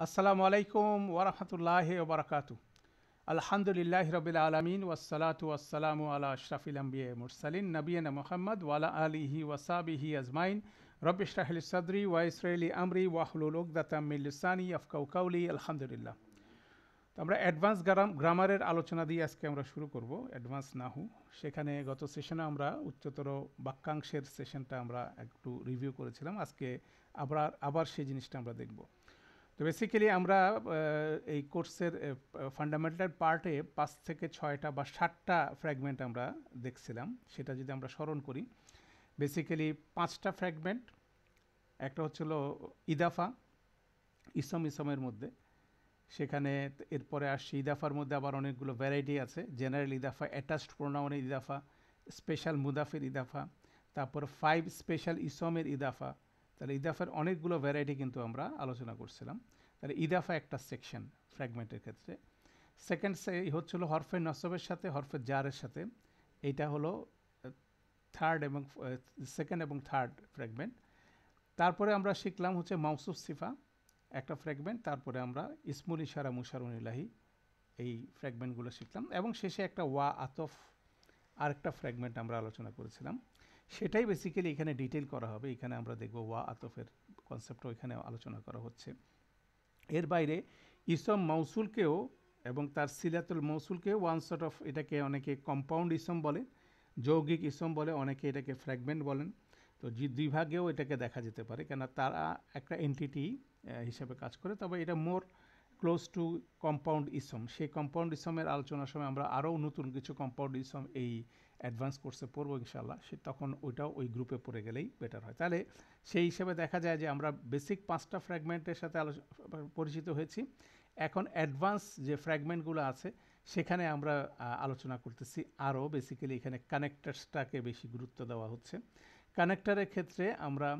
আসসালামু আলাইকুম ওরহমতুল্লাহ ওবরাকাতু। আলহামদুলিল্লাহ রবিল আলমিন ওয়াসসালাতু ওয়াসসালামু আলা আশরাফিল আম্বিয়া মুরসালিন নবিয়িনা মুহাম্মদ ওয়ালা আলিহি ওয়াসাবিহি আজমাইন। রব্বি ইশরাহ লি সাদরি ওয়া ইয়াসসির লি আমরি ওয়াহলুল উকদাতাম মিন লিসানি ইয়াফকাহু কাওলি। আলহামদুলিল্লাহ। তো আমরা অ্যাডভান্স গ্রামারের আলোচনা দিয়ে আজকে আমরা শুরু করব, অ্যাডভান্স নাহু। সেখানে গত সেশনে আমরা উচ্চতর বাক্যাংশের সেশনটা আমরা একটু রিভিউ করেছিলাম। আজকে আবার সেই জিনিসটা আমরা দেখব। তো বেসিক্যালি আমরা এই কোর্সের ফান্ডামেন্টাল পার্টে 5 থেকে 6টা বা 7টা ফ্র্যাগমেন্ট আমরা দেখছিলাম। সেটা যদি আমরা স্মরণ করি, বেসিক্যালি 5টা ফ্র্যাগমেন্ট। একটা হচ্ছিল ইদাফা, ইসমের মধ্যে। সেখানে এরপরে আসছে ইদাফার মধ্যে আবার অনেকগুলো ভ্যারাইটি আছে। জেনারেল ইদাফা, অ্যাটাচড প্রোনাউনের ইদাফা, স্পেশাল মুদাফের ইদাফা, তারপর 5 স্পেশাল ইসমের ইদাফা। তাহলে ইদাফার অনেকগুলো ভ্যারাইটি কিন্তু আমরা আলোচনা করছিলাম। তাহলে ইদাফা একটা সেকশন ফ্র্যাগমেন্টের ক্ষেত্রে। সেকেন্ড হচ্ছিল হরফে নসবের সাথে হরফে জারের সাথে। এইটা হলো সেকেন্ড এবং থার্ড ফ্র্যাগমেন্ট। তারপরে আমরা শিখলাম হচ্ছে মাউসুফ সিফা একটা ফ্র্যাগমেন্ট। তারপরে আমরা ইসমুল ইশারা মুশারুন ইলাহি এই ফ্র্যাগমেন্টগুলো শিখলাম, এবং শেষে একটা ওয়া আতফ আরেকটা ফ্র্যাগমেন্ট আমরা আলোচনা করেছিলাম। সেটাই বেসিক্যালি এখানে ডিটেল করা হবে। এখানে আমরা দেখব ওয়া আতফের কনসেপ্টও এখানে আলোচনা করা হচ্ছে। এর বাইরে ইসম মৌসুলকেও এবং তার সিলাতুল মৌসুলকেও ওয়ান সর্ট অফ, এটাকে অনেকে কম্পাউন্ড ইসম বলে, যৌগিক ইসম বলে, অনেকে এটাকে ফ্র্যাগমেন্ট বলেন। তো দুই ভাগেও এটাকে দেখা যেতে পারে, কেন তারা একটা এন্টিটি হিসেবে কাজ করে। তবে এটা মোর ক্লোজ টু কম্পাউন্ড ইসম। সেই কম্পাউন্ড ইসমের আলোচনার সময় আমরা আরও নতুন কিছু কম্পাউন্ড ইসম এই অ্যাডভান্স কোর্সে পড়বো ইনশাআল্লাহ। তখন ওইটাও ওই গ্রুপে পড়ে গেলেই বেটার হয়। তাহলে সেই হিসেবে দেখা যায় যে আমরা বেসিক 5টা ফ্র্যাগমেন্টের সাথে পরিচিত হয়েছি। এখন অ্যাডভান্স যে ফ্র্যাগমেন্টগুলো আছে সেখানে আমরা আলোচনা করতেছি আরও। বেসিক্যালি এখানে কানেক্টার্সটাকে বেশি গুরুত্ব দেওয়া হচ্ছে। কানেক্টারের ক্ষেত্রে আমরা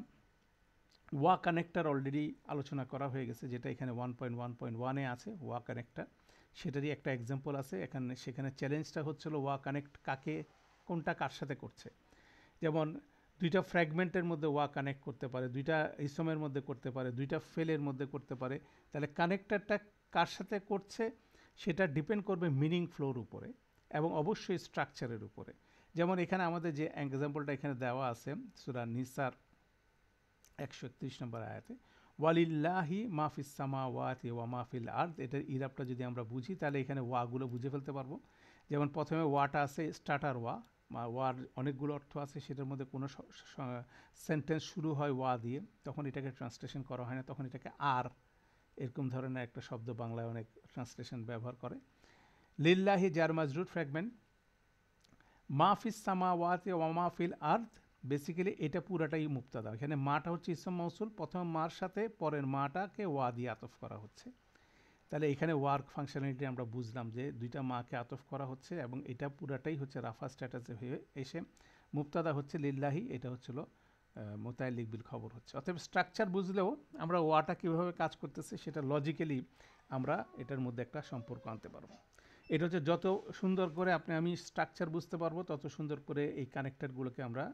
ওয়া কানেক্টার অলরেডি আলোচনা করা হয়ে গেছে, যেটা এখানে 1.1.1-এ আছে ওয়া কানেক্টার। সেটারই একটা এক্সাম্পল আছে সেখানে চ্যালেঞ্জটা হচ্ছিল ওয়া কানেক্ট কোনটা কার সাথে করছে। যেমন দুইটা ফ্র্যাগমেন্টের মধ্যে ওয়া কানেক্ট করতে পারে, দুইটা ইসমের মধ্যে করতে পারে, দুইটা ফেলের মধ্যে করতে পারে। তাহলে কানেক্টারটা কার সাথে করছে সেটা ডিপেন্ড করবে মিনিং ফ্লোর উপরে এবং অবশ্যই স্ট্রাকচারের উপরে। যেমন এখানে আমাদের যে এক্সাম্পলটা এখানে দেওয়া আছে সূরা নিসার 131 নম্বর আয়াতে, ওয়ালিল্লাহি মাফিস সামাওয়াতি ওয়া মাফিল আরদ। এটার ইরাবটা যদি আমরা বুঝি তাহলে এখানে ওয়াগুলো বুঝে ফেলতে পারবো। যেমন প্রথমে ওয়াটা আছে স্টার্টার ওয়া, ওয়ার অনেকগুলো অর্থ আছে। সেটার মধ্যে কোনো সেন্টেন্স শুরু হয় ওয়া দিয়ে, তখন এটাকে ট্রান্সলেশন করা হয় না, তখন এটাকে আর এরকম ধরনের একটা শব্দ বাংলায় অনেক ট্রান্সলেশন ব্যবহার করে। লিল্লাহি জার মাজরুর ফ্র্যাগমেন্ট, মাফিস সামাওয়াতি ওয়া মাফিল আরদ। বেসিক্যালি এটা পুরাটাই মুবতাদা। এখানে মাটা হচ্ছে ইসম মৌসুল, প্রথম মার সাথে পরের মাটাকে ওয়া দিয়ে আতফ করা হচ্ছে। তাহলে এখানে ওয়ার্ক ফাংশনালিটি আমরা বুঝলাম যে দুইটা মাকে আতফ করা হচ্ছে, এবং এটা পুরাটাই হচ্ছে রাফা স্ট্যাটাসে হয়ে এসে মুবতাদা হচ্ছে লিল্লাহি, এটা হচ্ছিল মোতাল্লিক বিল খবর হচ্ছে। অতএব স্ট্রাকচার বুঝলেও আমরা ওয়াটা কীভাবে কাজ করতেছে সেটা লজিক্যালি আমরা এটার মধ্যে একটা সম্পর্ক আনতে পারবো। এটা হচ্ছে যত সুন্দর করে আমি স্ট্রাকচার বুঝতে পারবো, তত সুন্দর করে এই কানেক্টরগুলোকে আমরা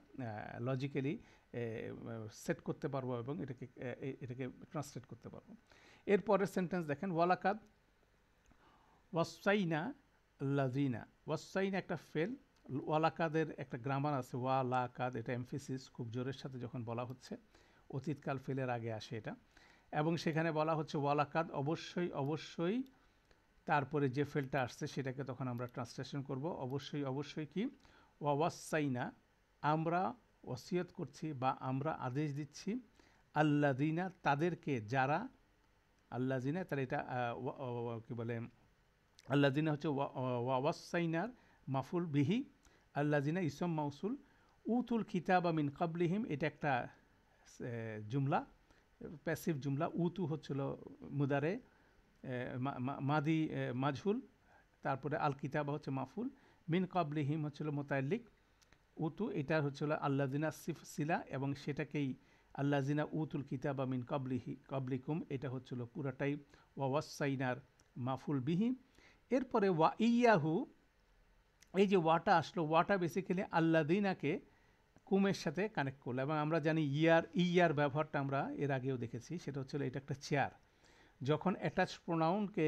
লজিক্যালি সেট করতে পারবো এবং এটাকে ট্রান্সলেট করতে পারবো। এরপরের সেন্টেন্স দেখেন, ওয়ালাকাদ ওয়াসাইনা লাজিনা। ওয়াসাইনা একটা ফেল, ওয়ালাকাদের একটা গ্রামার আছে ওয়ালাকাদ, এটা এমফেসিস খুব জোরের সাথে যখন বলা হচ্ছে, অতীতকাল ফেলের আগে আসে এটা। এবং সেখানে বলা হচ্ছে ওয়ালাকাদ অবশ্যই অবশ্যই, তারপরে যে ফেলটা আসছে সেটাকে তখন আমরা ট্রান্সলেশন করব অবশ্যই অবশ্যই কি, ওয়াসাইনা আমরা ওসিয়ত করছি বা আমরা আদেশ দিচ্ছি, আল্লাযিনা তাদেরকে যারা, আল্লাযিনা তাহলে এটা কি বলে, আল্লাযিনা হচ্ছে ওয়াসাইনার মাফুল বিহি, আল্লাযিনা ইসম মাউসুল, উতুল কিতাবা মিন কাবলিহিম এটা একটা জুমলা, প্যাসিভ জুমলা। উতু হচ্ছিল মুদারে মাদি মাজহুল, তারপরে আল কিতাবা হচ্ছে মাফুল, মিন কাবলিহিম হচ্ছিল মোতাল্লিক, উতু এটা হচ্ছিল আল্লাযিনা সিলা, এবং সেটাকেই আল্লাযিনা উতুল কিতাবা মিন কাবলিকুম এটা হচ্ছিল পুরাটাই ওয়াসাইনার মাফুল বিহি। এরপরে ওয়া ইয়াহু, এই যে ওয়াটা আসলো, ওয়াটা বেসিক্যালি আল্লাযিনাকে কুমের সাথে কানেক্ট করলো। এবং আমরা জানি ইয়ার ব্যবহারটা আমরা এর আগেও দেখেছি, সেটা হচ্ছিল এটা একটা চেয়ার। যখন অ্যাটাচ প্রোনাউনকে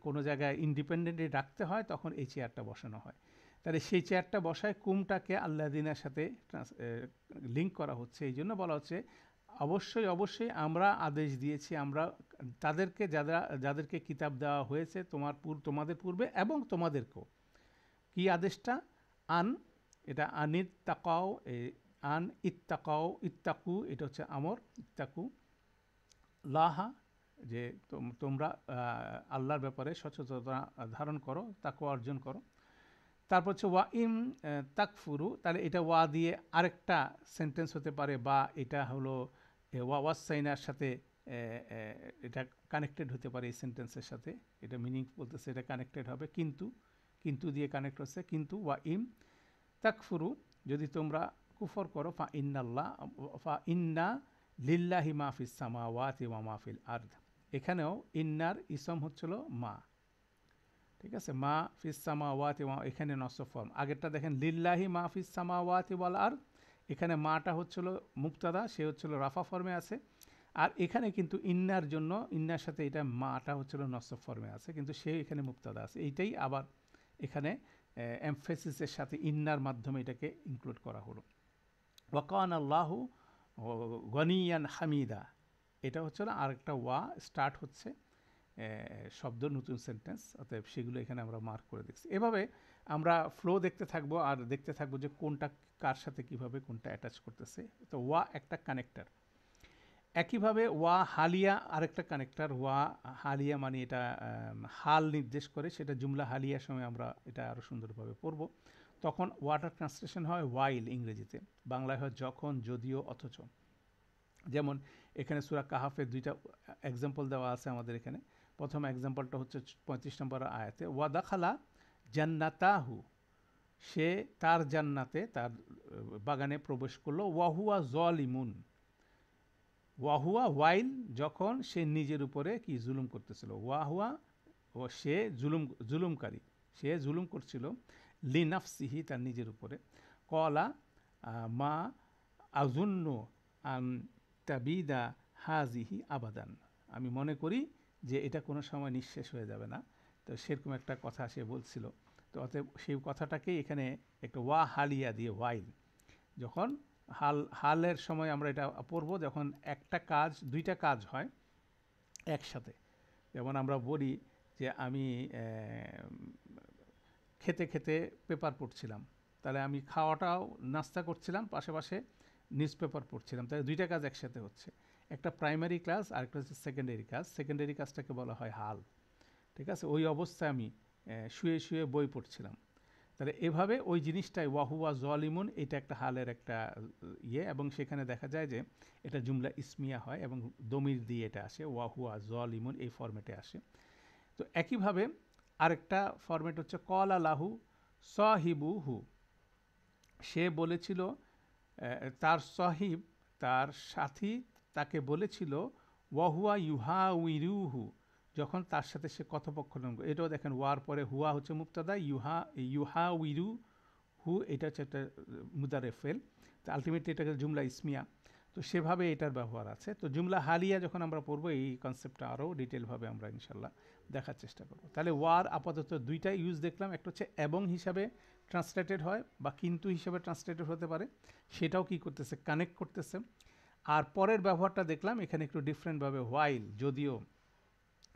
কোনো জায়গায় ইন্ডিপেন্ডেন্টলি রাখতে হয় তখন এই চেয়ারটা বসানো হয়। তাহলে সেই চেয়ারটা বসায় কুমটাকে আল্লাদিনের সাথে লিঙ্ক করা হচ্ছে, এই জন্য বলা হচ্ছে অবশ্যই অবশ্যই আমরা আদেশ দিয়েছি, আমরা তাদেরকে যাদেরকে কিতাব দেওয়া হয়েছে তোমাদের পূর্বে এবং তোমাদেরকেও। কি আদেশটা? আন, এটা আনিত তাকাও, আন ইত্তাকাও, ইত্তাকু এটা হচ্ছে আমর, ইত্তাকু লাহা, যে তোমরা আল্লাহর ব্যাপারে সচেতনতা ধারণ করো, তাকওয়া অর্জন করো। তারপর হচ্ছে ওয়া ইম তাকফুরু, তাহলে এটা ওয়া দিয়ে আরেকটা সেন্টেন্স হতে পারে, বা এটা হলো ওয়াসাইনার সাথে এটা কানেক্টেড হতে পারে এই সেন্টেন্সের সাথে, এটা মিনিং বলতেছে এটা কানেক্টেড হবে, কিন্তু দিয়ে কানেক্ট হচ্ছে। কিন্তু ওয়া ইম তাকফুরু, যদি তোমরা কুফর করো, ফা ইন্না লিল্লাহি মাহফিস সামাওয়াতি ওয়া মাহফিল আর্দ, এখানেও ইন্নার ইসম হচ্ছিল মা, ঠিক আছে, মা ফিস সামাওয়াতি ওয়া, এখানে নসব ফর্ম। আগেরটা দেখেন লিল্লাহি মা ফিস সামাওয়াতি ওয়াল আরদ, এখানে মাটা হচ্ছিল মুক্তাদা, সে হচ্ছিল রাফা ফর্মে আছে। আর এখানে কিন্তু ইন্নার জন্য, ইন্নার সাথে এটা মাটা হচ্ছিল নসব ফর্মে আছে, কিন্তু সে এখানে মুক্তাদা আছে। এইটাই আবার এখানে এমফেসিসের সাথে ইন্নার মাধ্যমে এটাকে ইনক্লুড করা হলো। ওয়াকান আল্লাহু গনিয়ান হামিদা, এটা হচ্ছে না আরেকটা ওয়া স্টার্ট হচ্ছে শব্দ, নতুন সেন্টেন্স, অতএব সেগুলো এখানে আমরা মার্ক করে দেখছি। এভাবে আমরা ফ্লো দেখতে থাকবো আর দেখতে থাকবো যে কোনটা কার সাথে কিভাবে কোনটা অ্যাটাচ করতেছে। তো ওয়া একটা কানেক্টর, একইভাবে ওয়া হালিয়া আরেকটা কানেক্টর। ওয়া হালিয়া মানে এটা হাল নির্দেশ করে, সেটা জুমলা হালিয়ার সময় আমরা এটা আরও সুন্দরভাবে পড়ব। তখন ওয়াটার ট্রান্সলেশন হয় ওয়াইল ইংরেজিতে, বাংলায় হয় যখন, যদিও, অথচ। যেমন এখানে সূরা কাহাফের দুইটা এক্সাম্পল দেওয়া আছে আমাদের এখানে। প্রথম এক্সাম্পলটা হচ্ছে 35 নম্বর আয়াতে, ওয়া দাখালা জান্নাতাহু, সে তার জান্নাতে, তার বাগানে প্রবেশ করলো, ওয়াহুয়া জলিমুন, ওয়াহুয়া ওয়াইল, যখন সে নিজের উপরে কি জুলুম করতেছিল, ওয়াহুয়া ও সে জুলুমকারী, সে জুলুম করছিল, লিনাফসিহি তার নিজের উপরে, কলা মা আজুন্ন আন তাবিদা হাজিহি আবাদান, আমি মনে করি যে এটা কোনো সময় নিঃশেষ হয়ে যাবে না। তো সেরকম একটা কথা সে বলছিল। তো অতএব সেই কথাটাকেই এখানে একটা ওয়া হালিয়া দিয়ে ওয়াইল, যখন হালের সময় আমরা এটা পড়ব, যখন একটা কাজ, দুইটা কাজ হয় একসাথে। যেমন আমরা বলি যে আমি খেতে খেতে পেপার পড়ছিলাম, তাহলে আমি খাওয়াটাও নাস্তা করছিলাম, পাশে নিউজ পেপার পড়ছিলাম, তাহলে দুইটা কাজ একসাথে হচ্ছে। একটা প্রাইমারি ক্লাস আর একটা হচ্ছে সেকেন্ডারি কাজ। সেকেন্ডারি কাজটাকে বলা হয় হাল, ঠিক আছে। ওই অবস্থায় আমি শুয়ে শুয়ে বই পড়ছিলাম, তাহলে এভাবে ওই জিনিসটাই ওয়াহুয়া জলিমুন, এটা একটা হালের একটা ইয়ে, এবং সেখানে দেখা যায় যে এটা জুমলা ইসমিয়া হয় এবং দমির দিয়ে এটা আসে, ওয়াহুয়া জলিমুন এই ফরম্যাটে আসে। তো একইভাবে আরেকটা ফরম্যাট হচ্ছে কলা লাহু সাহিবু হু, সে বলেছিল, তার সাহিব, তার সাথী তাকে বলেছিল, ওয়াহুয়া ইউহা উইরুহু, যখন তার সাথে সে কথোপকথন, এটাও দেখেন ওয়ার পরে হুয়া হচ্ছে মুক্তাদা, ইউহা উইরু হু এটা হচ্ছে একটা মুদারে ফেল, তো আলটিমেটলি এটাকে জুমলা ইসমিয়া। তো সেভাবে এটার ব্যবহার আছে। তো জুমলা হালিয়া যখন আমরা পড়বো এই কনসেপ্টটা আরও ডিটেলভাবে আমরা ইনশাল্লাহ দেখার চেষ্টা করব। তাহলে ওয়ার আপাতত দুইটা ইউজ দেখলাম, একটা হচ্ছে এবং হিসাবে ট্রান্সলেটেড হয় বা কিন্তু হিসাবে ট্রান্সলেটেড হতে পারে, সেটাও কি করতেছে, কানেক্ট করতেছে। আর পরের ব্যবহারটা দেখলাম এখানে একটু ডিফারেন্টভাবে, হোয়াইল, যদিও,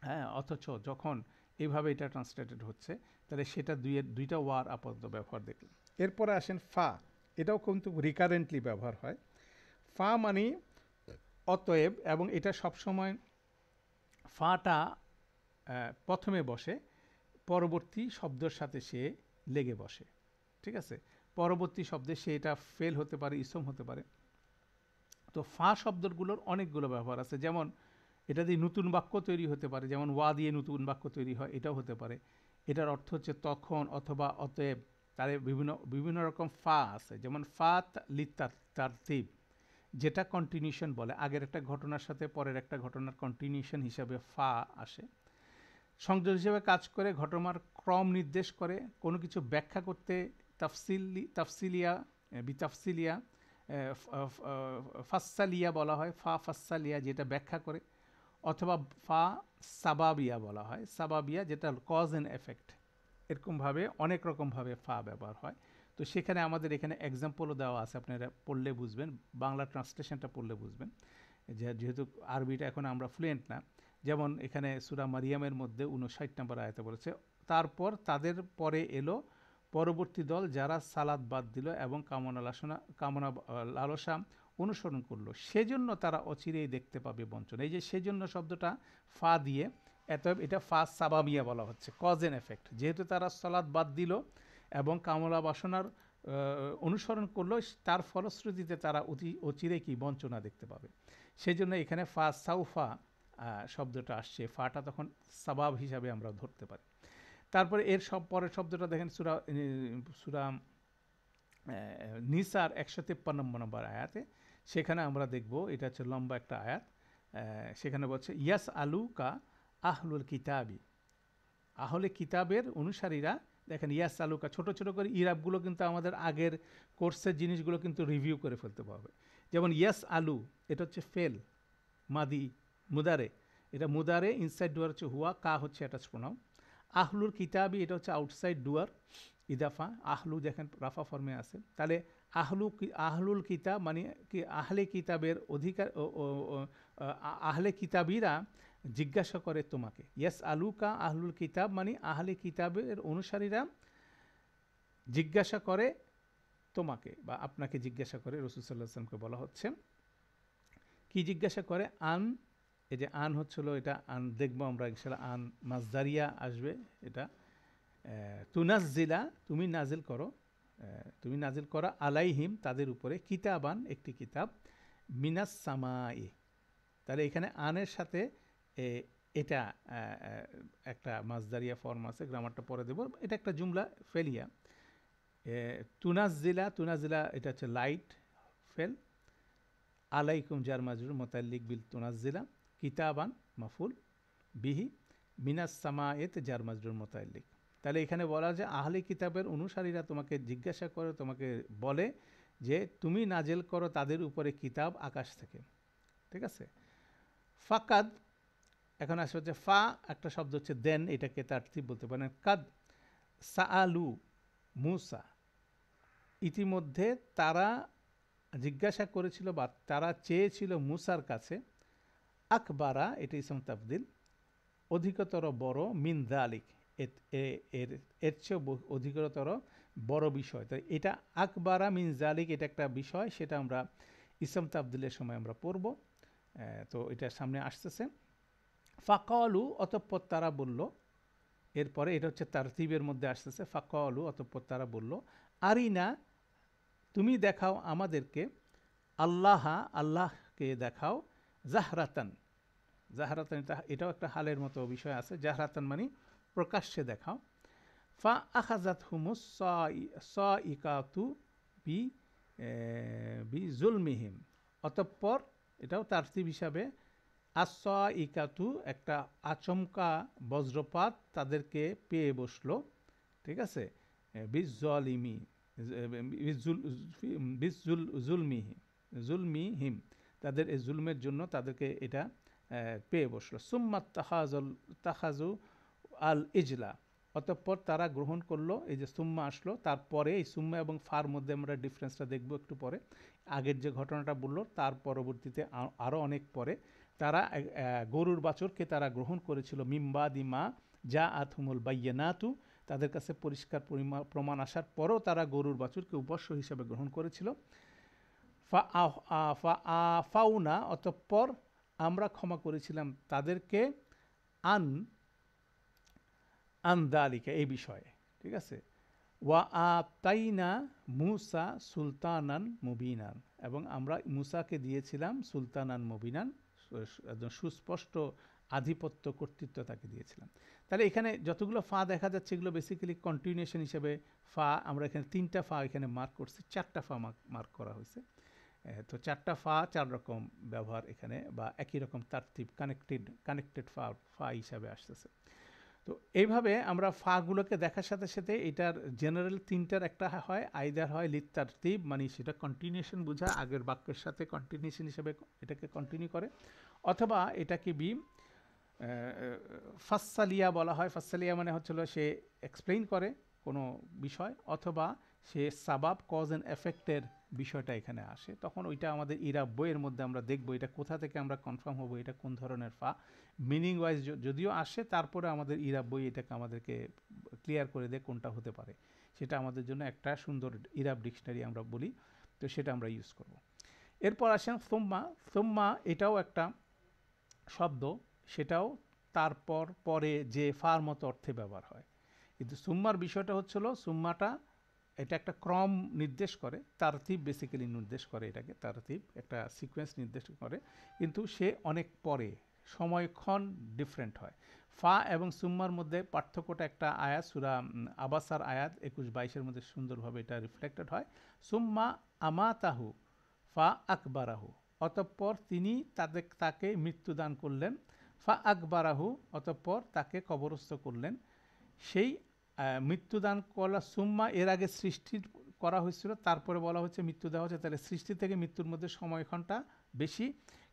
হ্যাঁ, অথচ, যখন, এইভাবে এটা ট্রান্সলেটেড হচ্ছে। তাহলে সেটা দুইটা ওয়ার আপাতত ব্যবহার দেখলাম। এরপরে আসেন ফা, এটাও কিন্তু রিকারেন্টলি ব্যবহার হয়। ফা মানে অতএব, এবং এটা সবসময় ফাটা প্রথমে বসে, পরবর্তী শব্দের সাথে সে লেগে বসে, ঠিক আছে। পরবর্তী শব্দে সে এটা ফেল হতে পারে, ইসম হতে পারে। তো ফা শব্দগুলোর অনেকগুলো ব্যবহার আছে, যেমন এটা দিয়ে নতুন বাক্য তৈরি হতে পারে, যেমন ওয়া দিয়ে নতুন বাক্য তৈরি হয়, এটাও হতে পারে। এটার অর্থ হচ্ছে তখন অথবা অতএব। তার বিভিন্ন রকম ফা আছে, যেমন ফা তারতিব, যেটা কন্টিনিউশন বলে, আগের একটা ঘটনার সাথে পরের একটা ঘটনার কন্টিনিউশন হিসাবে ফা আসে। সংযোগ হিসেবে কাজ করে, ঘটনার ক্রম নির্দেশ করে, কোনো কিছু ব্যাখ্যা করতে তাফসিলিয়া বিতাফসিলিয়া ফাসালিয়া বলা হয়, ফা ফাসালিয়া, যেটা ব্যাখ্যা করে। অথবা ফা সাবাবিয়া বলা হয়। সাবাবিয়া যেটা কজ অ্যান্ড এফেক্ট, এরকমভাবে অনেক রকমভাবে ফা ব্যবহার হয়। তো সেখানে আমাদের এখানে এক্সাম্পলও দেওয়া আছে, আপনারা পড়লে বুঝবেন, বাংলা ট্রান্সলেশনটা পড়লে বুঝবেন যেহেতু আরবিটা এখন আমরা ফ্লুয়েন্ট না। যেমন এখানে সূরা মারিয়ামের মধ্যে 59 নম্বর আয়াতে বলেছে, তারপর তাদের পরে এলো পরবর্তী দল যারা সালাত বাদ দিল এবং কামনা লালসা অনুসরণ করলো, সেজন্য তারা অচিরেই দেখতে পাবে বঞ্চনা। এই যে সেজন্য শব্দটা ফা দিয়ে, এটা ফা সাবাবিয়া বলা হচ্ছে, কজ এন্ড এফেক্ট। যেহেতু তারা সালাত বাদ দিল এবং কামনা বাসনার অনুসরণ করলো, তার ফলশ্রুতিতে তারা অচিরেই কি বঞ্চনা দেখতে পাবে। সেই জন্য এখানে ফা সাউফা শব্দটা আসছে, ফাটা তখন সাবাব হিসাবে আমরা ধরতে পারি। তারপরে এর পরের শব্দটা দেখেন সূরা নিসার 153 নম্বর আয়াতে। সেখানে আমরা দেখব, এটা হচ্ছে লম্বা একটা আয়াত। সেখানে বলছে ইয়াস আলু কা আহলুল কিতাবি, আহলে কিতাবের অনুসারীরা, দেখেন ইয়াস আলুকা ছোট ছোট করে ইরাবগুলো কিন্তু আমাদের আগের কোর্সের জিনিসগুলো কিন্তু রিভিউ করে ফেলতে পারবে। যেমন ইয়াস আলু, এটা হচ্ছে ফেল মাদি মুদারে, এটা মুদারে, ইনসাইড ডুয়ার হচ্ছে হুয়া, কা হচ্ছে অ্যাটাচ প্রোনাউন। আহলুল কিতাবি এটা হচ্ছে আউটসাইড ডুয়ার, ইদাফা, আহলু দেখেন রাফা ফর্মে আছে। তাহলে আহলুল কিতাব মানে কি আহলে কিতাবের অধিকার, আহলে কিতাবীরা জিজ্ঞাসা করে তোমাকে। ইয়াস আলুকা আহলুল কিতাব মানে আহলে কিতাবের অনুসারীরা জিজ্ঞাসা করে তোমাকে, বা আপনাকে জিজ্ঞাসা করে, রাসূল সাল্লাল্লাহু আলাইহি ওয়াসাল্লামকে বলা হচ্ছে। কি জিজ্ঞাসা করে? আন, এই যে আন হচ্ছিল, এটা আন দেখবো আমরা ইনশাআল্লাহ, আন মাজদারিয়া আসবে। এটা তুনাজ্জিলা, তুমি নাজিল করো, তুমি নাজিল করা, আলাইহিম তাদের উপরে, কিতাবান একটি কিতাব, মিনাস সামাই। তাহলে এখানে আনের সাথে এটা একটা মাজদারিয়া ফর্ম আছে, গ্রামারটা পরে দেব। এটা একটা জুমলা ফেলিয়া। তুনাজিলা এটা হচ্ছে লাইট ফেল, আলাইকুম জার মাজরুর মুতাল্লিক বিল তুনাজিলা, কিতাবান মাফুল বিহি, মিনাস সামায়েত জার মাজরুর মুতাল্লিক। তাহলে এখানে বলা যে আহলে কিতাবের অনুসারীরা তোমাকে জিজ্ঞাসা করে, তোমাকে বলে যে তুমি নাজেল করো তাদের উপরে কিতাব আকাশ থেকে। ঠিক আছে। ফাকাদ, এখন আসে হচ্ছে ফা একটা শব্দ হচ্ছে দেন, এটাকে তারতিব বলতে পারেন। কাদ সাআলু মুসা, ইতিমধ্যে তারা জিজ্ঞাসা করেছিল বা তারা চেয়েছিল মুসার কাছে, আকবারা এটা ইসম তাবদিল, অধিকতর বড়, মিন যালিক এর চেয়ে অধিকতর বড় বিষয়। তো এটা আকবারা মিন যালিক, এটা একটা বিষয়, সেটা আমরা ইসম তাবদিলের সময় আমরা পড়ব। তো এটা সামনে আসতেছে। ফাকালু, অতঃপর তারা বলল, এরপরে এটা হচ্ছে তারতিবের মধ্যে আসতেছে। ফাকালু, অতঃপর তারা বলল, আরিনা তুমি দেখাও আমাদেরকে, আল্লাহকে দেখাও, জাহরাতান, এটাও একটা হালের মতো বিষয় আছে। জাহরাতান মানে প্রকাশ্যে দেখাও। ফা আখাজাত হুমুস সাইকাতু বি জুলমিহিম, অতঃপর এটাও তারতিব হিসাবে, আসাইকাতু একটা আচমকা বজ্রপাত তাদেরকে পেয়ে বসলো। ঠিক আছে। জুলমিহিম, তাদের এই জুলমের জন্য তাদেরকে এটা পেয়ে বসলো। সুম্মাত তাখাজু আল ইজলা, অতঃপর তারা গ্রহণ করলো। এই যে সুম্মা আসলো, তারপরে এই সুম্মা এবং ফার মধ্যে আমরা ডিফারেন্সটা দেখবো একটু পরে। আগের যে ঘটনাটা বললো তার পরবর্তীতে আরও অনেক পরে তারা গরুর বাছুরকে তারা গ্রহণ করেছিল। মিম্বাদিমা যা আথুমুল বাইয়ানাতু, তাদের কাছে পরিষ্কার প্রমাণ আসার পরও তারা গরুর বাছুরকে উপাস্য হিসাবে গ্রহণ করেছিল। ফাউনা, অতঃপর আমরা ক্ষমা করেছিলাম তাদেরকে, আনদালিকা এই বিষয়ে। ঠিক আছে। ওয়া আতাইনা মুসা সুলতানান মুবিনান, এবং আমরা মুসাকে দিয়েছিলাম সুলতানান মুবিনান, সুস্পষ্ট আধিপত্য কর্তৃত্ব তাকে দিয়েছিলাম। তাহলে এখানে যতগুলো ফা দেখা যাচ্ছে এগুলো বেসিক্যালি কন্টিনিউশন হিসেবে ফা। আমরা এখানে 3টা ফা এখানে মার্ক করছি, 4টা ফা মার্ক করা হয়েছে। তো 4টা ফা 4 রকম ব্যবহার এখানে, বা একই রকম তারতিব, কানেক্টেড ফা হিসাবে আসতেছে। তো এইভাবে আমরা ফাগুলোকে দেখার সাথে সাথে এটার জেনারেল 3টার একটা হয়, আইদার হয় লিত্তারতিব মানে সেটা কন্টিনিউশন বোঝা, আগের বাক্যের সাথে কন্টিনিউশন হিসেবে এটাকে কন্টিনিউ করে, অথবা এটাকে বি ফাসসালিয়া বলা হয়। ফাসসালিয়া মানে হচ্ছিল সে এক্সপ্লেইন করে কোনো বিষয়, অথবা সে সাবাব কজ অ্যান্ড এফেক্টের বিষয়টা এখানে আসে। তখন ওইটা আমাদের ইরাব বইয়ের মধ্যে আমরা দেখবো এটা কোথা থেকে আমরা কনফার্ম হবো এটা কোন ধরনের ফা। মিনিং ওয়াইজ যদিও আসে, তারপরে আমাদের ইরাব বই এটাকে আমাদেরকে ক্লিয়ার করে দেয় কোনটা হতে পারে। সেটা আমাদের জন্য একটা সুন্দর ইরাব ডিকশনারি আমরা বলি, তো সেটা আমরা ইউজ করব। এরপর আসেন সুম্মা। সুম্মা এটাও একটা শব্দ, সেটাও তারপর পরে যে ফার মতো অর্থে ব্যবহার হয়। কিন্তু সুম্মার বিষয়টা হচ্ছিল, সুম্মাটা এটা একটা ক্রম নির্দেশ করে, তারতিব বেসিক্যালি নির্দেশ করে, এটাকে তারতিব একটা সিকোয়েন্স নির্দেশ করে, কিন্তু সে অনেক পরে, সময়ক্ষণ ডিফারেন্ট হয়। ফা এবং সুম্মার মধ্যে পার্থক্যটা একটা আয়াত সূরা আবাসার আয়াত 21-22 মধ্যে সুন্দরভাবে এটা রিফ্লেক্টেড হয়। সুম্মা আমাতাহু ফা আকবারাহু, অতঃপর তিনি তাকে মৃত্যুদান করলেন। ফা আকবারাহু, অতঃপর তাকে কবরস্থ করলেন। সেই মৃত্যুদান করা সুম্মা এর আগে সৃষ্টি করা হয়েছিল, তারপরে বলা হচ্ছে মৃত্যু দেওয়া হচ্ছে, তাহলে সৃষ্টি থেকে মৃত্যুর মধ্যে সময়ক্ষণটা বেশি,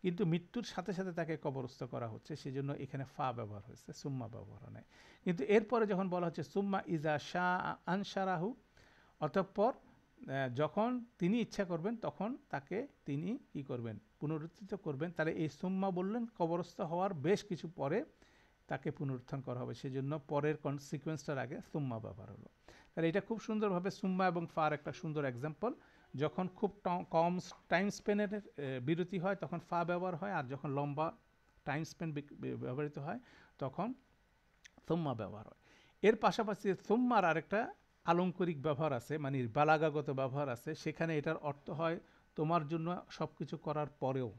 কিন্তু মৃত্যুর সাথে সাথে তাকে কবরস্থ করা হচ্ছে, সেজন্য এখানে ফা ব্যবহার হয়েছে, সুম্মা ব্যবহার হয়। কিন্তু এরপরে যখন বলা হচ্ছে সুম্মা ইজা শাহ আনসারাহু, অতঃপর যখন তিনি ইচ্ছা করবেন তখন তাকে তিনি কি করবেন, পুনরুত্থিত করবেন। তাহলে এই সুম্মা বললেন কবরস্থ হওয়ার বেশ কিছু পরে তাকে পুনরুত্থান করা হবে, সেজন্য পরের সিকোয়েন্সটার আগে সুম্মা ব্যবহার হলো। তাহলে এটা খুব সুন্দরভাবে সুম্মা এবং ফার একটা সুন্দর এক্সাম্পল। যখন খুব কম টাইম স্পেনের বিরতি হয় তখন ফা ব্যবহার হয়, আর যখন লম্বা টাইম স্পেন ব্যবহৃত হয় তখন সুম্মা ব্যবহার হয়। এর পাশাপাশি সুম্মার আরেকটা আলংকরিক ব্যবহার আছে, মানে বালাগাগত ব্যবহার আছে, সেখানে এটার অর্থ হয় তোমার জন্য সব কিছু করার পরেও।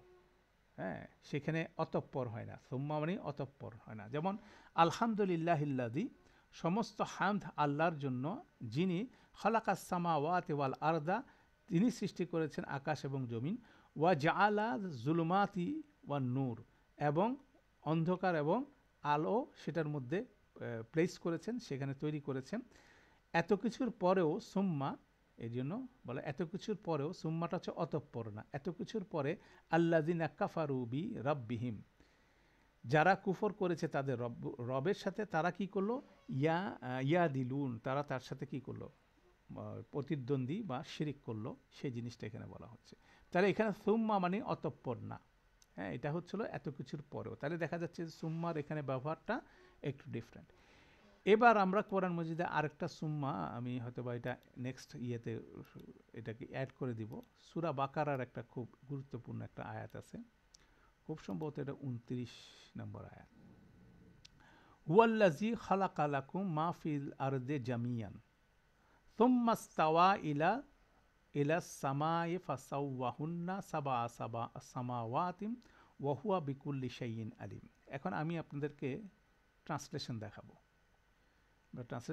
হ্যাঁ, সেখানে অতঃপর হয় না, সুম্মা মানে অতঃপর হয় না। যেমন আলহামদুলিল্লাহিল্লাযী, সমস্ত হামদ আল্লাহর জন্য, যিনি খালাকাস সামাওয়াতি ওয়াল আরদা, তিনি সৃষ্টি করেছেন আকাশ এবং জমিন, ওয়া জাআলা যুলুমাতি ওয়ান নূর, এবং অন্ধকার এবং আলো সেটার মধ্যে প্লেস করেছেন, সেখানে তৈরি করেছেন। এত কিছুর পরেও সুম্মা, এই জন্য বলে এত কিছুর পরেও, সুম্মাটা হচ্ছে অতঃপর না, এত কিছুর পরে আল্লাযিনা কাফারু বি রাব্বিহিম, যারা কুফর করেছে তাদের রবের সাথে, তারা কি করলো, ইয়া দিলুন, তারা তার সাথে কি করলো, প্রতিদ্বন্দ্বী বা শিরিক করলো, সেই জিনিসটা এখানে বলা হচ্ছে। তাহলে এখানে সুম্মা মানে অতঃপর না, হ্যাঁ, এটা হচ্ছিল এত কিছুর পরেও। তাহলে দেখা যাচ্ছে সুম্মার এখানে ব্যবহারটা একটু ডিফারেন্ট। এবার আমরা কোরআন মজিদে আরেকটা সুম্মা, আমি হয়তো বা এটা নেক্সট ইয়েতে এটাকে অ্যাড করে দিব। সূরা বাকারার একটা খুব গুরুত্বপূর্ণ একটা আয়াত আছে, খুব সম্ভবত এটা 29 নম্বর আয়াত। হুয়াল্লাযী খালাকা লাকুম মা ফিল আরদি জামিয়ান সুম্মা ইসতাওয়া ইলাস সামাই ফাসাওয়াহুন্না সাবা সামাওয়াতিন ওয়া হুয়া বিকুল্লি শাইইন আলিম। এখন আমি আপনাদেরকে ট্রান্সলেশন দেখাবো,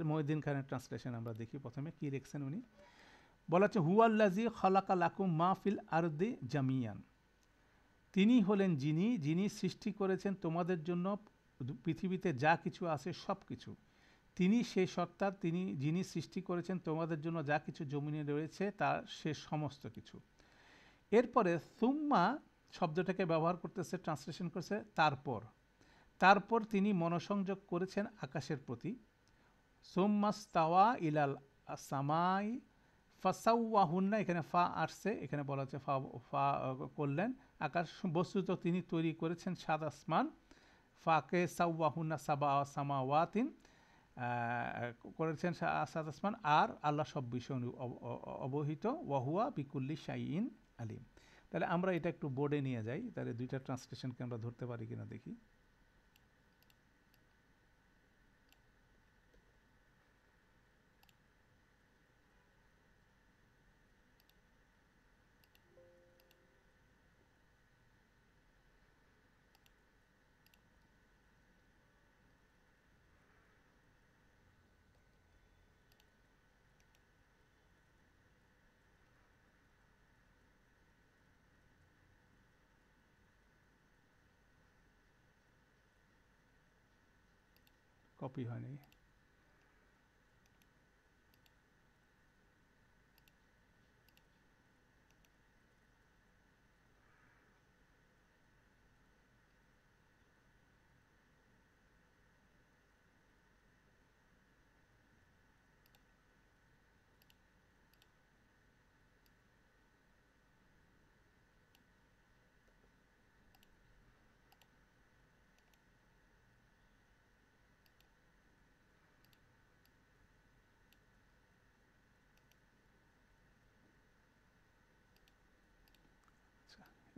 মহিউদ্দিন খানের ট্রান্সলেশন আমরা দেখি প্রথমে কি লিখছেন উনি। বলা হচ্ছে হুয়াল্লাযী খালাকা লাকুম মা ফিল আরদি জামিয়ান, তিনি হলেন যিনি সৃষ্টি করেছেন তোমাদের জন্য পৃথিবীতে যা কিছু আছে সব কিছু। তিনি সেই সত্তা, যিনি সৃষ্টি করেছেন তোমাদের জন্য যা কিছু জমিনে রয়েছে তার সে সমস্ত কিছু। এরপরে সুম্মা শব্দটাকে ব্যবহার করতেছে, ট্রান্সলেশন করছে তারপর তিনি মনোসংযোগ করেছেন আকাশের প্রতি। সুম্মাস্তাওয়া ইলাল সামাই ফাসাওয়াহুন্না, এখানে ফা আসছে, এখানে বলা হচ্ছে ফা করলেন আকাশ, বস্তুত তিনি তৈরি করেছেন সাত আসমান। ফাকে সাওয়াহুন্না সামাওয়াতিন, করেছেন সাত আসমান, আর আল্লাহ সব বিষয় অবহিত। ওয়াহুয়া বিকুল্লি শাইইন আলিম। তাহলে আমরা এটা একটু বোর্ডে নিয়ে যাই, তাহলে দুইটা ট্রান্সলেশনকে আমরা ধরতে পারি কিনা দেখি। কপি হয়নি।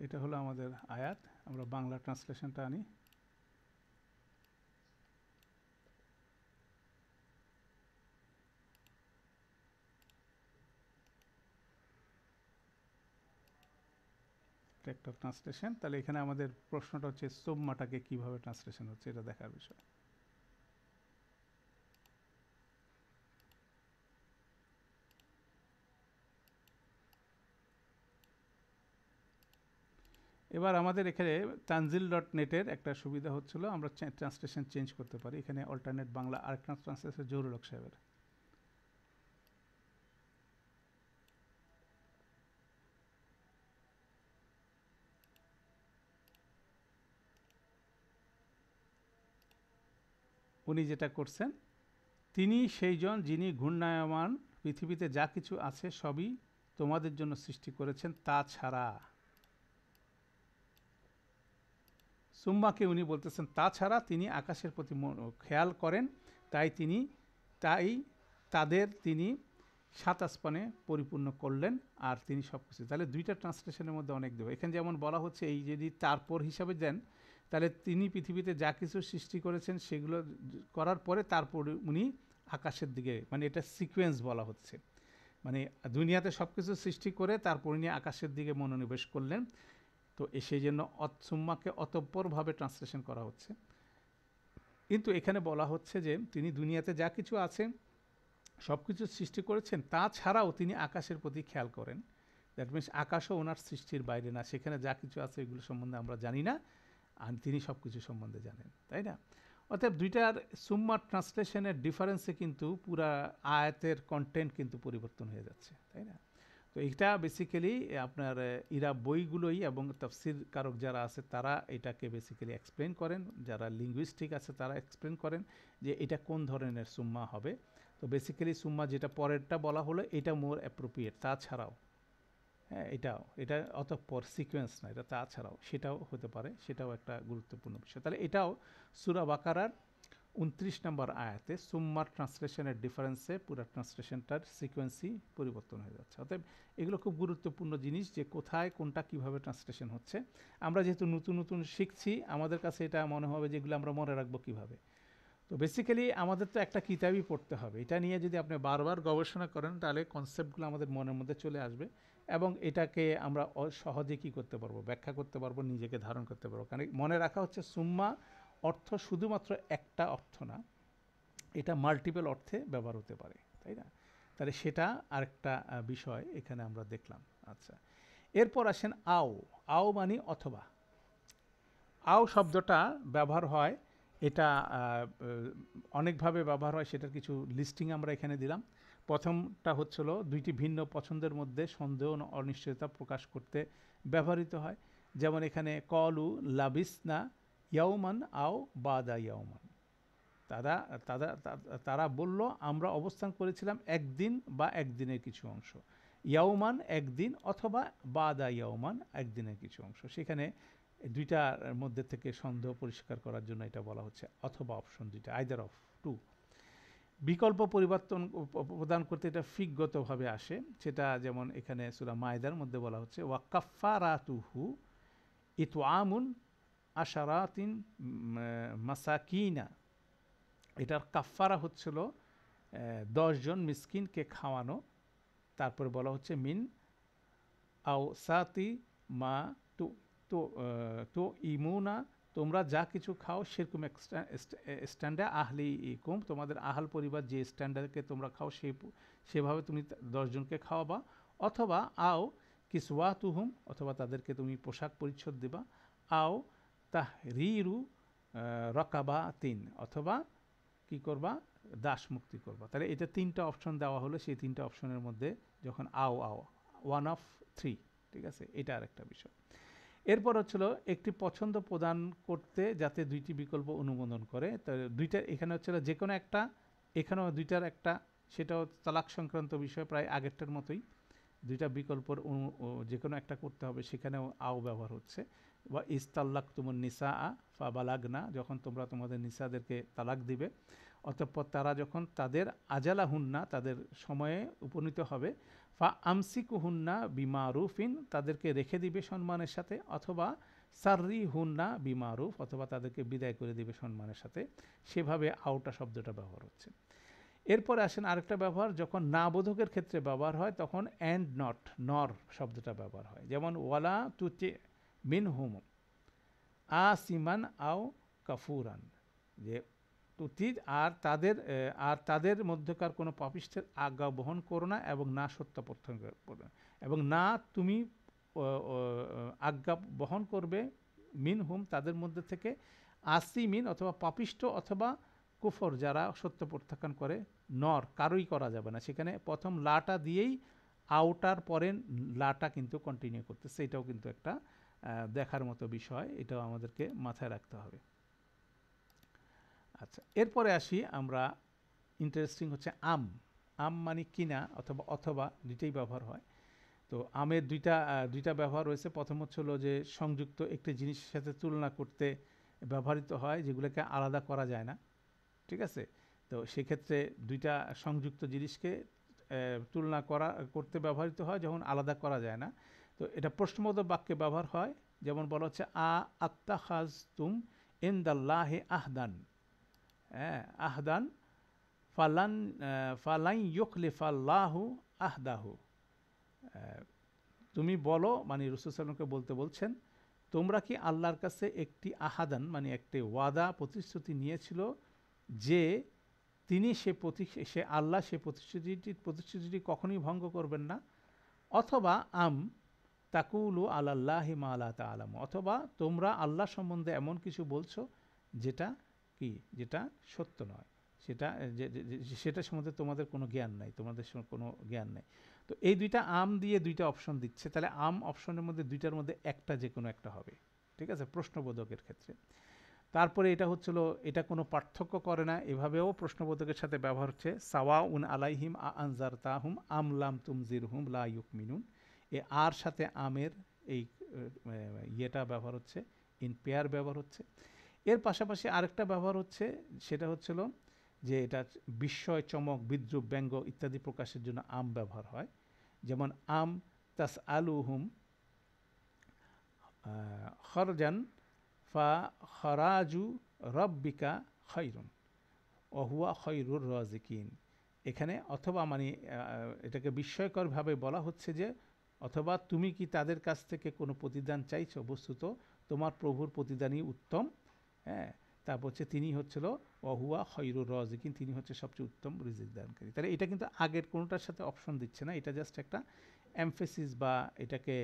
এটা হলো আমাদের আয়াত। আমরা বাংলা ট্রান্সলেশনটা আনি। একটা ট্রান্সলেশন। তাহলে এখানে আমাদের প্রশ্নটা হচ্ছে সুম্মাটাকে কিভাবে ট্রান্সলেশন হচ্ছে এটা দেখার বিষয়। এবার আমাদের এখানে tanzil.net-এর একটা সুবিধা হচ্ছিল, আমরা ট্রান্সলেশন চেঞ্জ করতে পারি। এখানে অল্টারনেট বাংলা আরেকটা ট্রান্সলেশন জহুরুল হক সাহেবের। উনি যেটা করছেন, তিনি সেইজন যিনি ঘূর্ণায়মান পৃথিবীতে যা কিছু আছে সবই তোমাদের জন্য সৃষ্টি করেছেন, তাছাড়া। সুম্মাকে উনি বলতেছেন তাছাড়া তিনি আকাশের প্রতি খেয়াল করেন, তাই তিনি সাত আসমানে পরিপূর্ণ করলেন, আর তিনি সব কিছু। তাহলে দুইটা ট্রান্সলেশনের মধ্যে অনেক দেব। এখানে যেমন বলা হচ্ছে, এই যদি তারপর হিসাবে দেন, তাহলে তিনি পৃথিবীতে যা কিছু সৃষ্টি করেছেন সেগুলো করার পরে তারপর উনি আকাশের দিকে, মানে এটা সিকোয়েন্স বলা হচ্ছে, মানে দুনিয়াতে সব কিছু সৃষ্টি করে তারপর উনি আকাশের দিকে মনোনিবেশ করলেন। তো সেই জন্য সুম্মাকে অতঃপরভাবে ট্রান্সলেশন করা হচ্ছে। কিন্তু এখানে বলা হচ্ছে যে তিনি দুনিয়াতে যা কিছু আছে সব কিছু সৃষ্টি করেছেন, তাছাড়াও তিনি আকাশের প্রতি খেয়াল করেন। দ্যাট মিনস আকাশও ওনার সৃষ্টির বাইরে না, সেখানে যা কিছু আছে এগুলো সম্বন্ধে আমরা জানি না, আর তিনি সব কিছু সম্বন্ধে জানেন, তাই না? অতএব দুইটার সুম্মার ট্রান্সলেশনের ডিফারেন্সে কিন্তু পুরা আয়াতের কন্টেন্ট কিন্তু পরিবর্তন হয়ে যাচ্ছে, তাই না? তো এটা বেসিক্যালি আপনার ইরা বইগুলোই এবং তাফসির কারক যারা আছে তারা এটাকে বেসিক্যালি এক্সপ্লেন করেন, যারা লিঙ্গুইস্টিক আছে তারা এক্সপ্লেন করেন যে এটা কোন ধরনের সুম্মা হবে। তো বেসিক্যালি সুম্মা যেটা পরেরটা বলা হলো এটা মোর অ্যাপ্রোপ্রিয়েট, তাছাড়াও, হ্যাঁ, এটা অতঃপর সিকোয়েন্স না, এটা তাছাড়াও সেটাও হতে পারে, সেটাও একটা গুরুত্বপূর্ণ বিষয়। তাহলে এটাও সূরা বাকারার 29 নম্বর আয়াতে সুম্মার ট্রান্সলেশনের ডিফারেন্সে পুরো ট্রান্সলেশনটার সিকোয়েন্সই পরিবর্তন হয়ে যাচ্ছে। অতএব এগুলো খুব গুরুত্বপূর্ণ জিনিস, যে কোথায় কোনটা কিভাবে ট্রান্সলেশন হচ্ছে। আমরা যেহেতু নতুন নতুন শিখছি, আমাদের কাছে এটা মনে হবে যেগুলো আমরা মনে রাখবো কিভাবে। তো বেসিক্যালি আমাদের তো একটা কিতাবই পড়তে হবে, এটা নিয়ে যদি আপনি বারবার গবেষণা করেন তাহলে কনসেপ্টগুলো আমাদের মনের মধ্যে চলে আসবে, এবং এটাকে আমরা সহজে কী করতে পারবো, ব্যাখ্যা করতে পারবো, নিজেকে ধারণ করতে পারবো। কারণ মনে রাখা হচ্ছে সুম্মা অর্থ শুধুমাত্র একটা অর্থ না, এটা মাল্টিপল অর্থে ব্যবহার হতে পারে, তাই না? তাহলে সেটা আরেকটা বিষয় এখানে আমরা দেখলাম। আচ্ছা, এরপর আসেন আও। আও মানে অথবা। আও শব্দটা ব্যবহার হয়, এটা অনেকভাবে ব্যবহার হয়, সেটার কিছু লিস্টিং আমরা এখানে দিলাম। প্রথমটা হচ্ছিল দুইটি ভিন্ন পছন্দের মধ্যে সন্দেহ অনিশ্চয়তা প্রকাশ করতে ব্যবহৃত হয়। যেমন এখানে কলু লাবিসনা ইয়াউমান আও বাদা ইয়াউমান, তারা তারা তারা বলল আমরা অবস্থান করেছিলাম একদিন বা একদিনের কিছু অংশ। ইয়াউমান একদিন, অথবা বাদা ইয়াউমান একদিনের কিছু অংশ। সেখানে দুইটার মধ্যে থেকে সন্দেহ পরিষ্কার করার জন্য এটা বলা হচ্ছে, অথবা অপশন দুইটা, আইদার অফ টু। বিকল্প পরিবর্তন প্রদান করতে এটা ফিকগতভাবে আসে, সেটা যেমন এখানে সূরা মায়দার মধ্যে বলা হচ্ছে ওয়া কাফারাতুহু ইতআমুন আশারাতিন মাসাকিনা। এটার কাফারা হচ্ছিল 10 জন মিসকিনকে খাওয়ানো। তারপরে বলা হচ্ছে মিন আও সাতি মা তো তো তো ইমুনা, তোমরা যা কিছু খাও সেরকম স্ট্যান্ডে আহলি ইকুম, তোমাদের আহাল পরিবার যে স্ট্যান্ডার্ডকে তোমরা খাও সেভাবে তুমি 10 জনকে খাওয়াবা। অথবা আও কিসওয়া তুহুম, অথবা তাদেরকে তুমি পোশাক পরিচ্ছদ দিবা। আও তাহরিরু রকাবা তিন, অথবা কি করবা, দাস মুক্তি করবা। তাহলে এটা তিনটা অপশন দেওয়া হলো, সেই তিনটা অপশনের মধ্যে যখন আও আও ওয়ান অফ থ্রি, ঠিক আছে, এটা আর একটা বিষয়। এরপর হচ্ছিল একটি পছন্দ প্রদান করতে যাতে দুইটি বিকল্প অনুমোদন করে। তো দুইটা এখানে হচ্ছিল যে কোনো একটা, এখানেও দুইটার একটা, সেটাও তালাক সংক্রান্ত বিষয়, প্রায় আগেরটার মতোই। দুইটা বিকল্পর যে কোনো একটা করতে হবে, সেখানেও আও ব্যবহার হচ্ছে। বা ইস্তাল্লাক তুমুন নিসা আ ফা বালাগনা, যখন তোমরা তোমাদের নিসাদেরকে তালাক দিবে, অতঃপর তারা যখন তাদের আজালা হুন্না, তাদের সময়ে উপনীত হবে, ফা আমসিকুহুন্না বিমারুফিন, তাদেরকে রেখে দিবে সম্মানের সাথে, অথবা সাররি হুন্না বিমারুফ, অথবা তাদেরকে বিদায় করে দিবে সম্মানের সাথে। সেভাবে আউটা শব্দটা ব্যবহার হচ্ছে। এরপরে আসেন আরেকটা ব্যবহার, যখন না বোধকের ক্ষেত্রে ব্যবহার হয় তখন অ্যান্ড নট, নর শব্দটা ব্যবহার হয়। যেমন ওয়ালা তুতি মিন হুম আসিমান আও কাফুরান, যে তুতি আর তাদের মধ্যকার কোনো পাপিষ্ঠের আজ্ঞা বহন করো না, এবং না সত্য প্রত্যক্ষ করো না, এবং না তুমি আজ্ঞা বহন করবে মিন হুম তাদের মধ্যে থেকে, আসিমিন অথবা পাপিষ্ঠ অথবা কুফর যারা সত্য প্রত্যাখ্যান করে, নর কারোই করা যাবে না। সেখানে প্রথম লাটা দিয়েই আউটার পরে লাটা কিন্তু কন্টিনিউ করতেছে। এটাও কিন্তু একটা দেখার মতো বিষয়, এটাও আমাদেরকে মাথায় রাখতে হবে। আচ্ছা, এরপরে আসি আমরা, ইন্টারেস্টিং হচ্ছে আম। আম মানে কিনা অথবা অথবা দুইটাই ব্যবহার হয়। তো আমের দুইটা ব্যবহার রয়েছে। প্রথম হচ্ছে হলো যে সংযুক্ত একটি জিনিসের সাথে তুলনা করতে ব্যবহৃত হয়, যেগুলোকে আলাদা করা যায় না। ঠিক আছে, তো সেক্ষেত্রে দুইটা সংযুক্ত জিনিসকে তুলনা করতে ব্যবহৃত হয় যখন আলাদা করা যায় না। তো এটা প্রশ্নবোধক বাক্যে ব্যবহার হয়, যেমন বলা হচ্ছে আত্তাখাযতুম ইনদাল্লাহি আহদান, হ্যাঁ, আহদান ফালান ইউখলিফাল্লাহু আহদাহু। তুমি বলো, মানে রাসূল সাল্লাল্লাহু আলাইহি ওয়াসাল্লামকে বলতে বলছেন, তোমরা কি আল্লাহর কাছে একটি আহাদান মানে একটি ওয়াদা প্রতিশ্রুতি নিয়েছিল যে তিনি সে আল্লাহ সে প্রতিশ্রুতিটি কখনোই ভঙ্গ করবেন না, অথবা আম তাকুলু আলাল্লাহি মা লা তা'লামু, অথবা তোমরা আল্লাহ সম্বন্ধে এমন কিছু বলছো যেটা যেটা সত্য নয়, সেটা সম্বন্ধে তোমাদের কোনো জ্ঞান নাই, তোমাদের কোনো জ্ঞান নাই। তো এই দুইটা আম দিয়ে দুইটা অপশন দিচ্ছে, তাহলে আম অপশনের মধ্যে দুইটার মধ্যে একটা, যে কোনো একটা হবে। ঠিক আছে, প্রশ্নবোধকের ক্ষেত্রে। তারপরে এটা হচ্ছিল, এটা কোনো পার্থক্য করে না, এভাবেও প্রশ্নবোধকের সাথে ব্যবহার হচ্ছে সাওয়া উন আলাইহিম আনজার তাহুম আমলাম তুমজির হুম লা ইউকমিনুন। এ আর সাথে আমের এই ইয়েটা ব্যবহার হচ্ছে, ইন পেয়ার ব্যবহার হচ্ছে। এর পাশাপাশি আরেকটা ব্যবহার হচ্ছে, সেটা হচ্ছিল যে এটা বিস্ময়, চমক, বিদ্রুপ, ব্যঙ্গ ইত্যাদি প্রকাশের জন্য আম ব্যবহার হয়। যেমন আম তাস আলুহুম খরজান ফা খরাজু রব্বিকা খৈরুন অহুয়া খৈরুর রাজিকিন। এখানে অথবা মানে এটাকে বিস্ময়করভাবে বলা হচ্ছে যে, অথবা তুমি কি তাদের কাছ থেকে কোনো প্রতিদান চাইছো, বস্তুত তোমার প্রভুর প্রতিদানই উত্তম। হ্যাঁ, তারপর হচ্ছে তিনি হচ্ছিল অহুয়া খৈরুর রাজিকিন, তিনি হচ্ছে সবচেয়ে উত্তম রিজিক দানকারী। তাহলে এটা কিন্তু আগের কোনোটার সাথে অপশন দিচ্ছে না, এটা জাস্ট একটা এমফেসিস বা এটাকে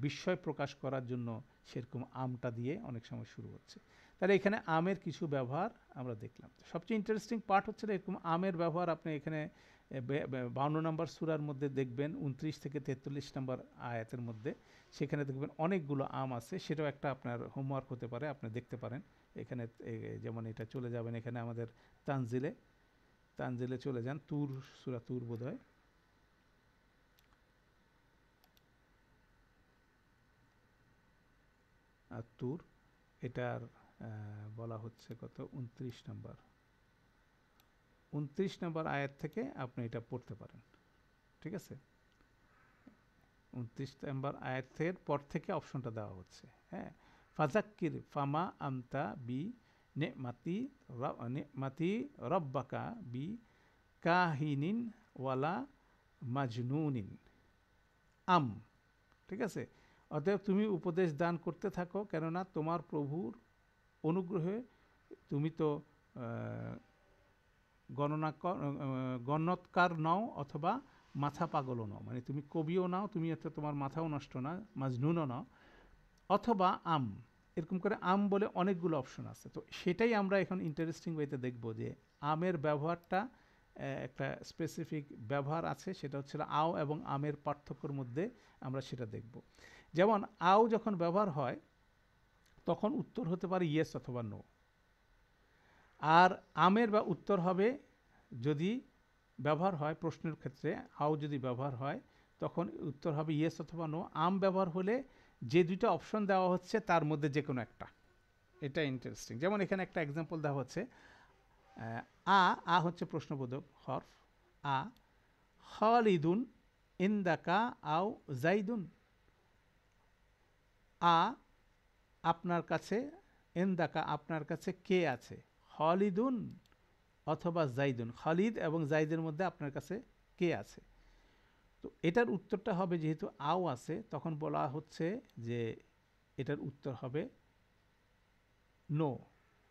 বিস্ময় প্রকাশ করার জন্য সেরকম আমটা দিয়ে অনেক সময় শুরু হচ্ছে। তাহলে এখানে আমের কিছু ব্যবহার আমরা দেখলাম। সবচেয়ে ইন্টারেস্টিং পার্ট হচ্ছে এরকম আমের ব্যবহার আপনি এখানে 52 নম্বর সূরার মধ্যে দেখবেন, 29 থেকে 43 নম্বর আয়াতের মধ্যে, সেখানে দেখবেন অনেকগুলো আম আছে। সেটাও একটা আপনার হোমওয়ার্ক হতে পারে, আপনি দেখতে পারেন। এখানে যেমন এটা চলে যাবেন এখানে আমাদের তানজিলে চলে যান, সূরা তুর বোধহয়, আর তুর, এটার বলা হচ্ছে কত 29 নম্বর আয়াত থেকে আপনি এটা পড়তে পারেন। ঠিক আছে, 29 নম্বর আয়াতের পর থেকে অপশনটা দেওয়া হচ্ছে। হ্যাঁ, ফাজাক্কির ফামা আমতা বি নেমাতি রব্বাকা বি কাহিনিন ওয়ালা মাজনুনিন আম। ঠিক আছে, অতএব তুমি উপদেশ দান করতে থাকো, কেননা তোমার প্রভুর অনুগ্রহে তুমি তো গণৎকার নও, অথবা মাথা পাগলও নও, মানে তুমি কবিও নাও, তুমি হচ্ছে তোমার মাথাও নষ্ট না, মাজনুনও নাও, অথবা আম। এরকম করে আম বলে অনেকগুলো অপশন আছে। তো সেটাই আমরা এখন ইন্টারেস্টিং ওয়েতে দেখব যে আমের ব্যবহারটা একটা স্পেসিফিক ব্যবহার আছে, সেটা হচ্ছে আও এবং আমের পার্থক্যর মধ্যে আমরা সেটা দেখব। যেমন আও যখন ব্যবহার হয় তখন উত্তর হতে পারে ইয়েস অথবা নো, আর আমের বা উত্তর হবে, যদি ব্যবহার হয় প্রশ্নের ক্ষেত্রে আও যদি ব্যবহার হয় তখন উত্তর হবে ইয়েস অথবা নো। আম ব্যবহার হলে যে দুইটা অপশন দেওয়া হচ্ছে তার মধ্যে যে কোনো একটা। এটা ইন্টারেস্টিং। যেমন এখানে একটা এক্সাম্পল দেওয়া হচ্ছে, আ হচ্ছে প্রশ্নবোধক হরফ, আ খালিদুন ইন্দাকা আও জাইদুন, আ আপনার কাছে, ইন্দাকা আপনার কাছে কে আছে, খালিদুন অথবা জাইদুন, খালিদ এবং জাইদের মধ্যে আপনার কাছে কে আছে। তো এটার উত্তরটা হবে, যেহেতু আও আছে তখন বলা হচ্ছে যে এটার উত্তর হবে নো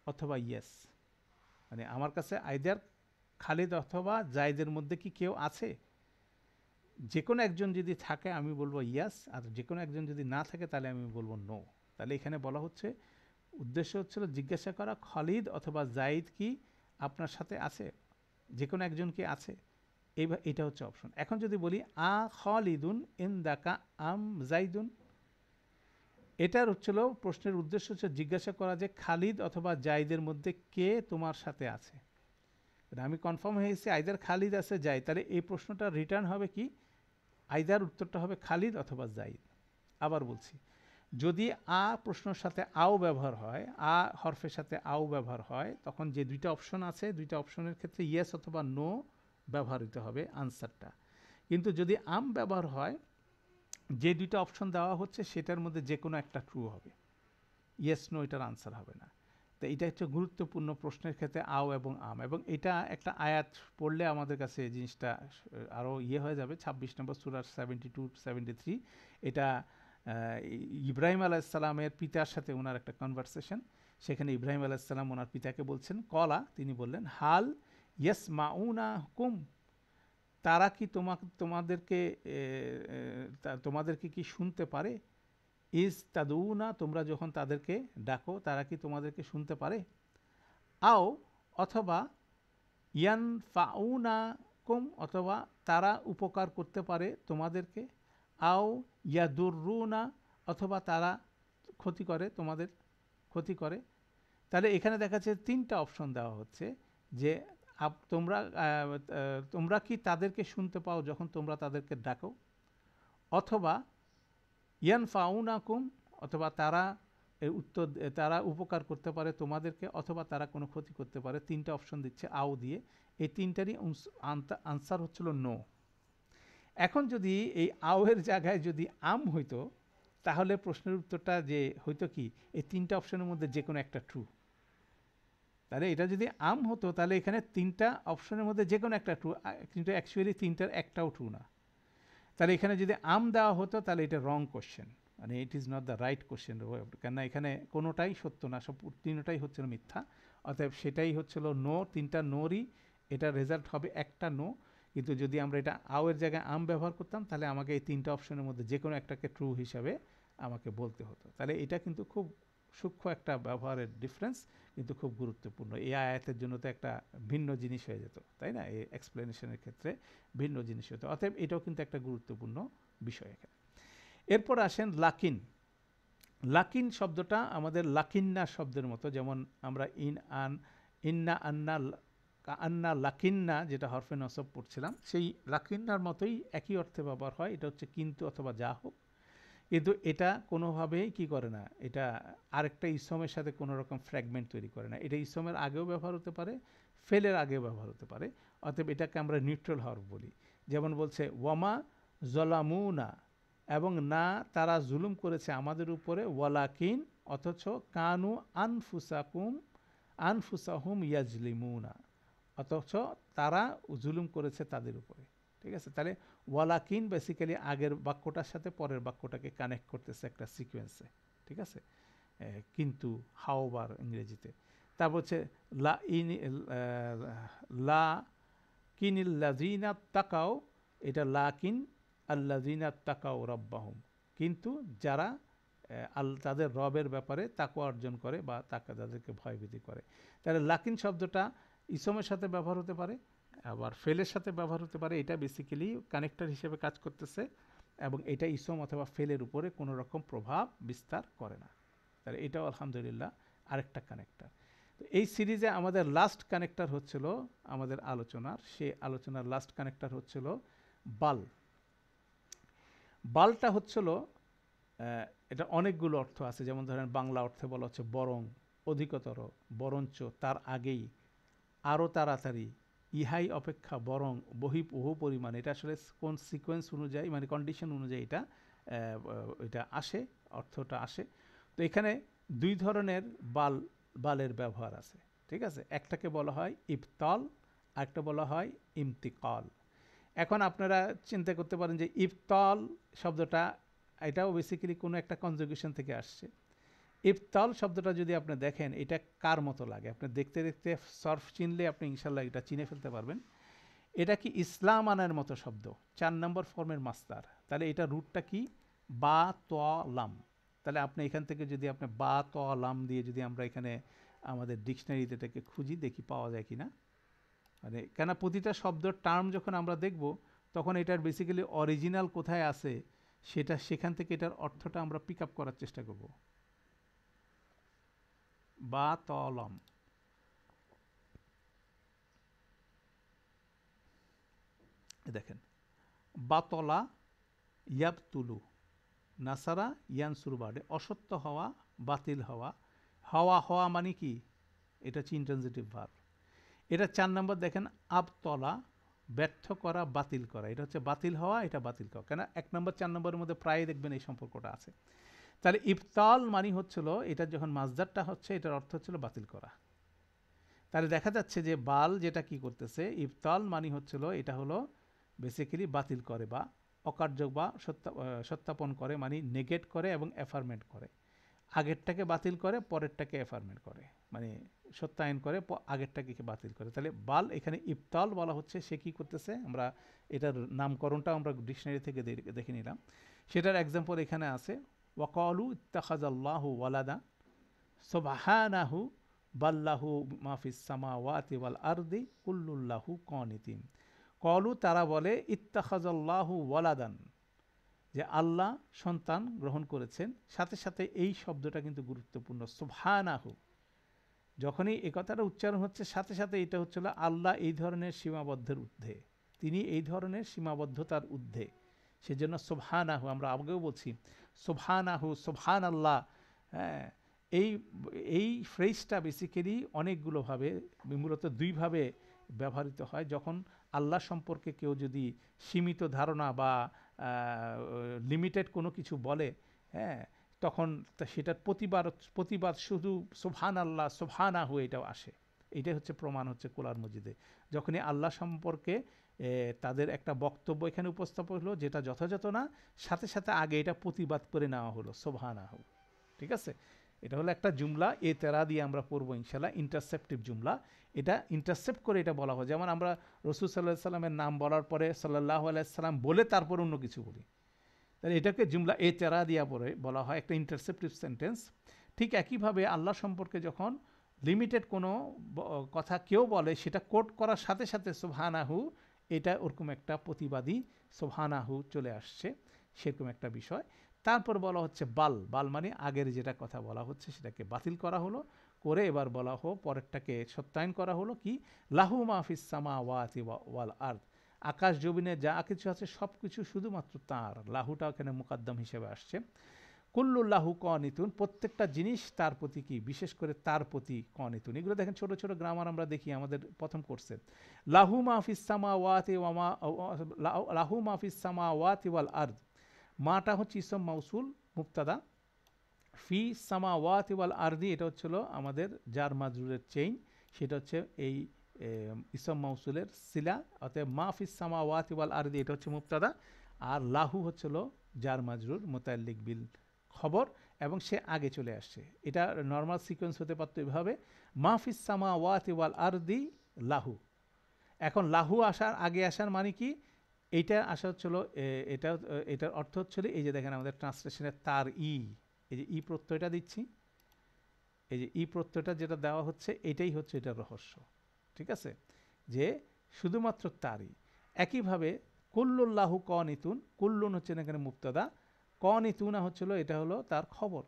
অথবা ইয়েস। মানে আমার কাছে আইদার খালিদ অথবা জাইদের মধ্যে কি কেউ আছে, যে কোনো একজন যদি থাকে আমি বলবো ইয়াস, আর যে কোনো একজন যদি না থাকে তাহলে আমি বলবো নো। তাহলে এখানে বলা হচ্ছে, উদ্দেশ্য হচ্ছিল জিজ্ঞাসা করা খালিদ অথবা জাইদ কি আপনার সাথে আছে, যে কোনো একজন কি আছে, এটা হচ্ছে অপশন। এখন যদি বলি আ খালিদুন ইনদাকা আম জাইদুন, এটার হচ্ছিল প্রশ্নের উদ্দেশ্য হচ্ছে জিজ্ঞাসা করা যে খালিদ অথবা জাইদের মধ্যে কে তোমার সাথে আছে। আমি কনফার্ম হয়েছি আইদার খালিদ আছে জাইদ, তাহলে এই প্রশ্নটা রিটার্ন হবে কি, আইদার উত্তরটা হবে খালিদ অথবা জাইদ। আবার বলছি, যদি আ প্রশ্নের সাথে আও ব্যবহার হয়, আ হরফের সাথে আও ব্যবহার হয়, তখন যে দুইটা অপশন আছে দুইটা অপশনের ক্ষেত্রে ইয়েস অথবা নো ব্যবহৃত হবে আনসারটা। কিন্তু যদি আম ব্যবহার হয়, যে দুইটা অপশন দেওয়া হচ্ছে সেটার মধ্যে যে কোনো একটা ট্রু হবে, ইয়েস নো এটার আনসার হবে না। তো এটা হচ্ছে গুরুত্বপূর্ণ প্রশ্নের ক্ষেত্রে আও এবং আম, এবং এটা একটা আয়াত পড়লে আমাদের কাছে এই জিনিসটা আরও হয়ে যাবে। 26 নম্বর সূরার 72-73, এটা ইব্রাহিম আলাইসাল্লামের পিতার সাথে ওনার একটা কনভারসেশন। সেখানে ইব্রাহিম আলাইসাল্লাম ওনার পিতাকে বলছেন, কলা তিনি বললেন, হাল ইয়েস মাউনা হুকুম, তারা কি তোমাদেরকে কি শুনতে পারে, ইজ তাদুনা তোমরা যখন তাদেরকে ডাকো তারা কি তোমাদেরকে শুনতে পারে, আও অথবা ইয়ান ফাউনা কুম অথবা তারা উপকার করতে পারে তোমাদেরকে, আও ইয়াদুরুনা অথবা তারা ক্ষতি করে, তোমাদের ক্ষতি করে। তাহলে এখানে দেখা যাচ্ছে তিনটা অপশন দেওয়া হচ্ছে যে তোমরা কি তাদেরকে শুনতে পাও যখন তোমরা তাদেরকে ডাকো, অথবা ইয়ান ফাউনাকুম অথবা তারা তারা উপকার করতে পারে তোমাদেরকে, অথবা তারা কোনো ক্ষতি করতে পারে। তিনটা অপশন দিচ্ছে আও দিয়ে, এই তিনটারই আনসার হচ্ছিল নো। এখন যদি এই আও এর জায়গায় যদি আম হইতো, তাহলে প্রশ্নের উত্তরটা যে হইতো কি, এই তিনটা অপশনের মধ্যে যে কোনো একটা ট্রু। তাহলে এটা যদি আম হতো তাহলে এখানে তিনটা অপশনের মধ্যে যে কোনো একটা ট্রু, কিন্তু অ্যাকচুয়ালি তিনটার একটাও ট্রু না। তাহলে এখানে যদি আম দেওয়া হতো তাহলে এটা রং কোশ্চেন, মানে it is not the right question, কেননা এখানে কোনোটাই সত্য না, সব তিনটাই হচ্ছিল মিথ্যা। অতএব সেটাই হচ্ছিল নো, তিনটা নোরই এটা রেজাল্ট হবে একটা নো। কিন্তু যদি আমরা এটা আও এর জায়গায় আম ব্যবহার করতাম তাহলে আমাকে এই তিনটা অপশনের মধ্যে যে কোনো একটাকে ট্রু হিসাবে আমাকে বলতে হতো। তাহলে এটা কিন্তু খুব সূক্ষ্ম একটা ব্যবহারের ডিফারেন্স, কিন্তু খুব গুরুত্বপূর্ণ। এই আয়াতের জন্য তো একটা ভিন্ন জিনিস হয়ে যেত, তাই না, এই এক্সপ্লেনেশনের ক্ষেত্রে ভিন্ন জিনিস হতো। অতএব এটাও কিন্তু একটা গুরুত্বপূর্ণ বিষয় এখানে। এরপর আসেন লাকিন। লাকিন শব্দটা আমাদের লাকিন্না শব্দের মতো, যেমন আমরা ইন্না আন্না লাকিন্না যেটা হরফে নসব পড়ছিলাম, সেই লাকিন্নার মতোই একই অর্থে ব্যবহার হয়। এটা হচ্ছে কিন্তু অথবা যা হোক, কিন্তু এটা কোনোভাবেই কি করে না, এটা আরেকটা ইসমের সাথে কোনো রকম ফ্র্যাগমেন্ট তৈরি করে না। এটা ইসমের আগেও ব্যবহার হতে পারে, ফেলের আগেও ব্যবহার হতে পারে। অতএব এটাকে আমরা নিউট্রাল হরফ বলি। যেমন বলছে ওয়ামা জলামুনা, এবং না তারা জুলুম করেছে আমাদের উপরে, ওয়ালাকিন অথচ কানু আনফুসাহুম ইয়াজলিমুনা, অথচ তারা জুলুম করেছে তাদের উপরে। ঠিক আছে, তাহলে ওয়ালাকিন বেসিক্যালি আগের বাক্যটার সাথে পরের বাক্যটাকে কানেক্ট করতেছে একটা সিকোয়েন্সে। ঠিক আছে, কিন্তু হাওবার ইংরেজিতে। তারপর হচ্ছে লা কিনিল্লাযিনা তাকাও, এটা লাকিন আল্লাযিনা তাকাও রব্বাহুম, কিন্তু যারা তাদের রবের ব্যাপারে তাকওয়া অর্জন করে বা তাদেরকে ভয়ভীতি করে। তাহলে লাকিন শব্দটা ইসমের সাথে ব্যবহার হতে পারে, আবার ফেলের সাথে ব্যবহার হতে পারে। এটা বেসিক্যালি কানেক্টর হিসেবে কাজ করতেছে, এবং এটা ইসম অথবা ফেলের উপরে কোনো রকম প্রভাব বিস্তার করে না। তাহলে এটাও আলহামদুলিল্লাহ আরেকটা কানেক্টর। তো এই সিরিজে আমাদের লাস্ট কানেক্টর হচ্ছিল আমাদের আলোচনার, সেই আলোচনার লাস্ট কানেক্টর হচ্ছিল বাল। বালটা হচ্ছিল, এটা অনেকগুলো অর্থ আছে। যেমন ধরেন বাংলা অর্থে বলা হচ্ছে বরং, অধিকতর, বরঞ্চ, তার আগেই, আরও তাড়াতাড়ি, ইহাই অপেক্ষা বরং বহু পরিমাণ, এটা আসলে কোন সিকোয়েন্স অনুযায়ী মানে কন্ডিশন অনুযায়ী এটা আসে, অর্থটা আসে। তো এখানে দুই ধরনের বালের ব্যবহার আছে, ঠিক আছে। একটাকে বলা হয় ইবতাল, আরেকটা বলা হয় ইমতিকাল। এখন আপনারা চিন্তা করতে পারেন যে ইবতাল শব্দটা এটাও বেসিক্যালি কোনো একটা কনজুগেশন থেকে আসছে। ইবতাল শব্দটা যদি আপনি দেখেন এটা কার মতো লাগে, আপনি দেখতে দেখতে সর্ফ চিনলে আপনি ইনশাল্লাহ এটা চিনে ফেলতে পারবেন। এটা কি ইসলাম আনার মতো শব্দ, 4 নম্বর ফর্মের মাস্টার। তাহলে এটা রুটটা কি, বা ত লাম। তাহলে আপনি এখান থেকে যদি আপনি বা ত লাম দিয়ে যদি আমরা এখানে আমাদের ডিকশনারিতে এটাকে খুঁজি, দেখি পাওয়া যায় কিনা। মানে কেন প্রতিটা শব্দ টার্ম যখন আমরা দেখব তখন এটার বেসিক্যালি অরিজিনাল কোথায় আছে সেখান থেকে এটার অর্থটা আমরা পিক আপ করার চেষ্টা করব। বা তলম, দেখেন বাতলা ইয়াবতুলু, নাসারা ইয়ানসুর বাদে, অসত্য হওয়া, বাতিল হওয়া। হওয়া মানে কি, এটা হচ্ছে ইন্ট্রানজিটিভ ভার্ব। এটা 4 নম্বর দেখেন আবতলা, ব্যর্থ করা, বাতিল করা। এটা হচ্ছে বাতিল হওয়া, এটা বাতিল করা। কেন 1 নম্বর 4 নম্বরের মধ্যে প্রায় দেখবেন এই সম্পর্কটা আছে। তাহলে ইবতাল মানে হচ্ছিল, এটা যখন মাজদারটা হচ্ছে এটার অর্থ হচ্ছিল বাতিল করা। তাহলে দেখা যাচ্ছে যে বাল যেটা কি করতেছে, ইবতাল মানে হচ্ছিল এটা হলো বেসিক্যালি বাতিল করে বা অকার্য বা সত্যাপন করে, মানে নেগেট করে এবং অ্যাফার্মেন্ট করে। আগেরটাকে বাতিল করে, পরেরটাকে অ্যাফার্মেন্ট করে, মানে সত্যায়ন করে, আগেরটাকে বাতিল করে। তাহলে বাল এখানে ইবতাল বলা হচ্ছে, সে কী করতেছে, আমরা এটার নামকরণটা আমরা ডিকশনারি থেকে দেখে নিলাম। সেটার এক্সাম্পল এখানে আছে, ওয়াকালু ইত্তাখাযাল্লাহু ওয়ালাদা সুবহানাহু বাল্লাহু মাফিস সামাওয়াতি ওয়াল আরদি কুল্লুল্লাহু কানিতিন। কলু, তারা বলে, ইত্তাখাযাল্লাহু ওয়ালাদান, যে আল্লাহ সন্তান গ্রহণ করেছেন। সাথে সাথে এই শব্দটা কিন্তু গুরুত্বপূর্ণ, সুবহানাহু। যখনই এই কথাটা উচ্চারণ হচ্ছে সাথে সাথে এটা হচ্ছিল আল্লাহ এই ধরনের সীমাবদ্ধের ঊর্ধ্বে, তিনি এই ধরনের সীমাবদ্ধতার ঊর্ধ্বে, সেজন্য সুবহানাহু। আমরা আগেও বলছি সুবহানাহু, সুবহান আল্লাহ। হ্যাঁ, এই ফ্রেজটা বেসিক্যালি অনেকগুলোভাবে, মূলত দুইভাবে ব্যবহৃত হয়। যখন আল্লাহ সম্পর্কে কেউ যদি সীমিত ধারণা বা লিমিটেড কোনো কিছু বলে, হ্যাঁ, তখন সেটার প্রতিবাদ শুধু সুবহান আল্লাহ, সুবহানাহু এটাও আসে। এটাই হচ্ছে প্রমাণ, হচ্ছে কোরআন মজিদে যখনই আল্লাহ সম্পর্কে তাদের একটা বক্তব্য এখানে উপস্থাপন হলো যেটা যথাযথ না, সাথে সাথে আগে এটা প্রতিবাদ করে নেওয়া হলো, সুবহানাহু। ঠিক আছে, এটা হলো একটা জুমলা, তেরা দিয়ে আমরা পড়বো ইনশাল্লাহ, ইন্টারসেপ্টিভ জুমলা। এটা ইন্টারসেপ্ট করে এটা বলা হয়, যেমন আমরা রসুল সাল্লাহ সাল্লামের নাম বলার পরে সাল্লাল্লাহু আলাইহি সাল্লাম বলে তারপর অন্য কিছু বলি, তাহলে এটাকে জুমলা তেরা দিয়া পরে বলা হয়, একটা ইন্টারসেপ্টিভ সেন্টেন্স। ঠিক একইভাবে আল্লাহ সম্পর্কে যখন লিমিটেড কোনো কথা কেউ বলে, সেটা কোট করার সাথে সাথে সুবহানাহু, এটা ওরকম একটা প্রতিবাদী সুবহানাহু চলে আসছে, সেরকম একটা বিষয়। তারপর বলা হচ্ছে বাল মানে আগের যেটা কথা বলা হচ্ছে সেটাকে বাতিল করা হলো, করে এবার বলা হোক পরেরটাকে সত্যায়ন করা হলো, কি লাহু মাফিস সামাওয়াতি ওয়াল আরদ, আকাশ জমিনে যা কিছু আছে সব কিছু শুধুমাত্র তার। লাহুটা এখানে মুকাদ্দম হিসেবে আসছে। কুল্লুল্লাহু কানিতুন, প্রত্যেকটা জিনিস তার প্রতি কি, বিশেষ করে তার প্রতি কানিতুন। এগুলো দেখেন ছোট ছোট গ্রামার আমরা দেখি আমাদের প্রথম কোর্সে। লাহু মাফিস সামাওয়াতি লাহু মাফিস সামাওয়াতি ওয়াল আরদ, মাটা হচ্ছে ইসম মাউসুল মুবতাদা, ফি সামাওয়াতি ওয়াল আরদি এটা হচ্ছিল আমাদের জার মাজরুরের চেইন, সেটা হচ্ছে এই ইসম মাউসুলের সিলা। অতএব মা ফিস সামাওয়াতি ওয়াল আরদি এটা হচ্ছে মুবতাদা, আর লাহু হচ্ছিল জার মাজরুর মুতাল্লিক বিল খবর, এবং সে আগে চলে আসছে। এটা নর্মাল সিকোয়েন্স হতে পারতো এভাবে, মা ফিস সামাওয়াতি ওয়াল আরদি লাহু। এখন লাহু আসার আগে আসার মানে কি, এইটা আসা হচ্ছিল, এটার অর্থ হচ্ছিল, এই যে দেখেন আমাদের ট্রান্সলেশনের তার এই যে প্রত্যয়টা দিচ্ছি, এই যে প্রত্যয়টা যেটা দেওয়া হচ্ছে, এটাই হচ্ছে এটার রহস্য। ঠিক আছে, যে শুধুমাত্র তারই। একইভাবে কুল্লুল্লাহু কানিতুন, কুল্লুন হচ্ছে এখানে মুবতাদা, কানিতুনা হচ্ছিল এটা হলো তার খবর।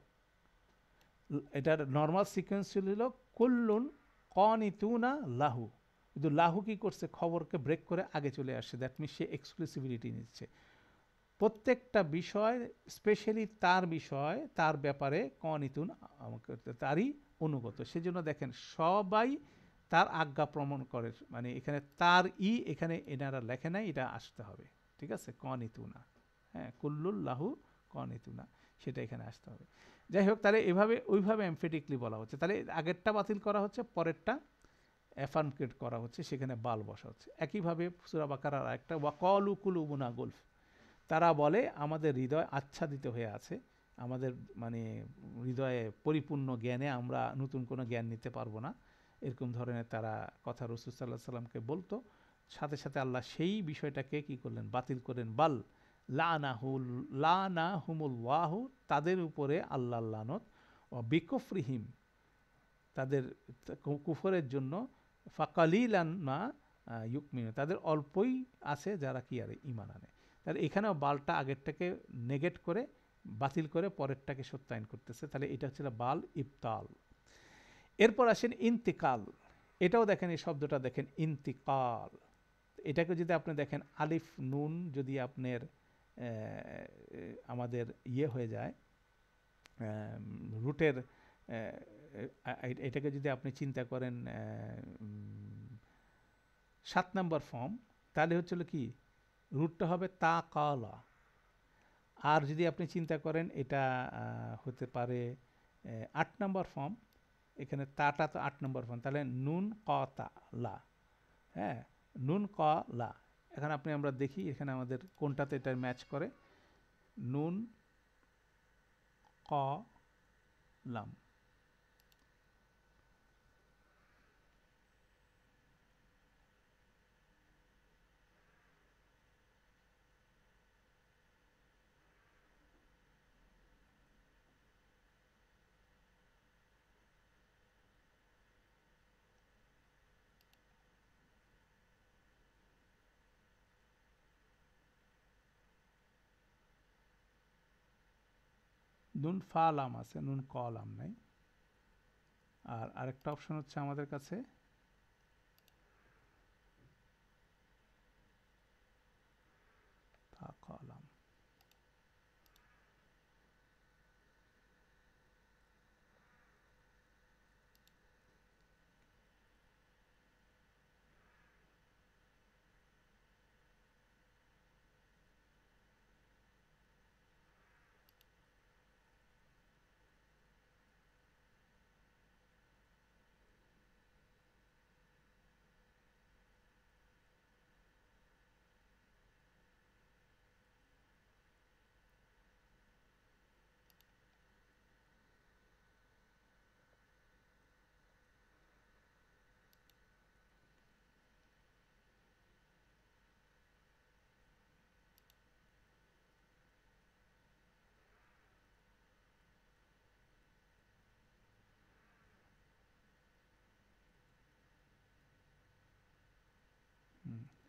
এটার নর্মাল সিকোয়েন্স ছিল কুল্লুন কানিতুনা লাহু, কিন্তু লাহু কি করছে, খবরকে ব্রেক করে আগে চলে আসছে। দ্যাট মিনস সে এক্সক্লুসিভিটি নিচ্ছে প্রত্যেকটা বিষয়, স্পেশালি তার বিষয়, তার ব্যাপারে কানিতুন, আমাকে তারই অনুগত। সেজন্য দেখেন সবাই তার আজ্ঞা প্রমাণ করে, মানে এখানে তার এখানে এনারা লেখে নাই, এটা আসতে হবে, ঠিক আছে, কনিতুনা, হ্যাঁ, কুল্লুল্লাহু কনিতুনা, সেটা এখানে আসতে হবে। যাই হোক, তাহলে এভাবে ওইভাবে এমফেটিকলি বলা হচ্ছে, তাহলে আগেরটা বাতিল করা হচ্ছে, পরেরটা অ্যাফার্মকেট করা হচ্ছে, সেখানে বাল বসা হচ্ছে। একইভাবে সূরা বাকারার আরেকটা ওয়াকালু কুলুবুনা গুলফ, তারা বলে আমাদের হৃদয় আচ্ছাদিত হয়ে আছে, আমাদের মানে হৃদয়ে পরিপূর্ণ জ্ঞানে আমরা নতুন কোনো জ্ঞান নিতে পারবো না, এরকম ধরনের তারা কথা রাসূল সাল্লাল্লাহু আলাইহি সাল্লামকে বলতো। সাথে সাথে আল্লাহ সেই বিষয়টাকে কি করলেন, বাতিল করলেন। বাল লানাহুমুল্লাহু, তাদের উপরে আল্লাহর লানত, ও বিকুফরিহিম, তাদের কুফরের জন্য, ফাকালিলান মা ইউকমিনু, তাদের অল্পই আছে যারা কি আর ঈমান আনে। তাহলে এখানেও বালটা আগেরটাকে নেগেট করে, বাতিল করে পরেরটাকে সত্যায়ন করতেছে, তাহলে এটা হচ্ছে বাল ইবতাল। এরপর আসেন ইন্তিকাল, এটাও দেখেন, এই শব্দটা দেখেন ইন্তিকাল, এটাকে যদি আপনি দেখেন আলিফ নুন যদি আপনার আমাদের হয়ে যায় রুটের, এটাকে যদি আপনি চিন্তা করেন 7 নম্বর ফর্ম, তাহলে হচ্ছিল কি রুটটা হবে তা কালা। আর যদি আপনি চিন্তা করেন এটা হতে পারে 8 নম্বর ফর্ম, এখানে তাটা তো 8 নম্বর ফর্ম, তাহলে নুন ক তা লা, হ্যাঁ, নুন ক লা। এখন আমরা দেখি এখানে আমাদের কোনটাতে এটা ম্যাচ করে, নুন ক লাম, নুন ফা লাম আছে, নুন ক লাম নাই। আর আরেকটা অপশন হচ্ছে আমাদের কাছে ফা ক লাম।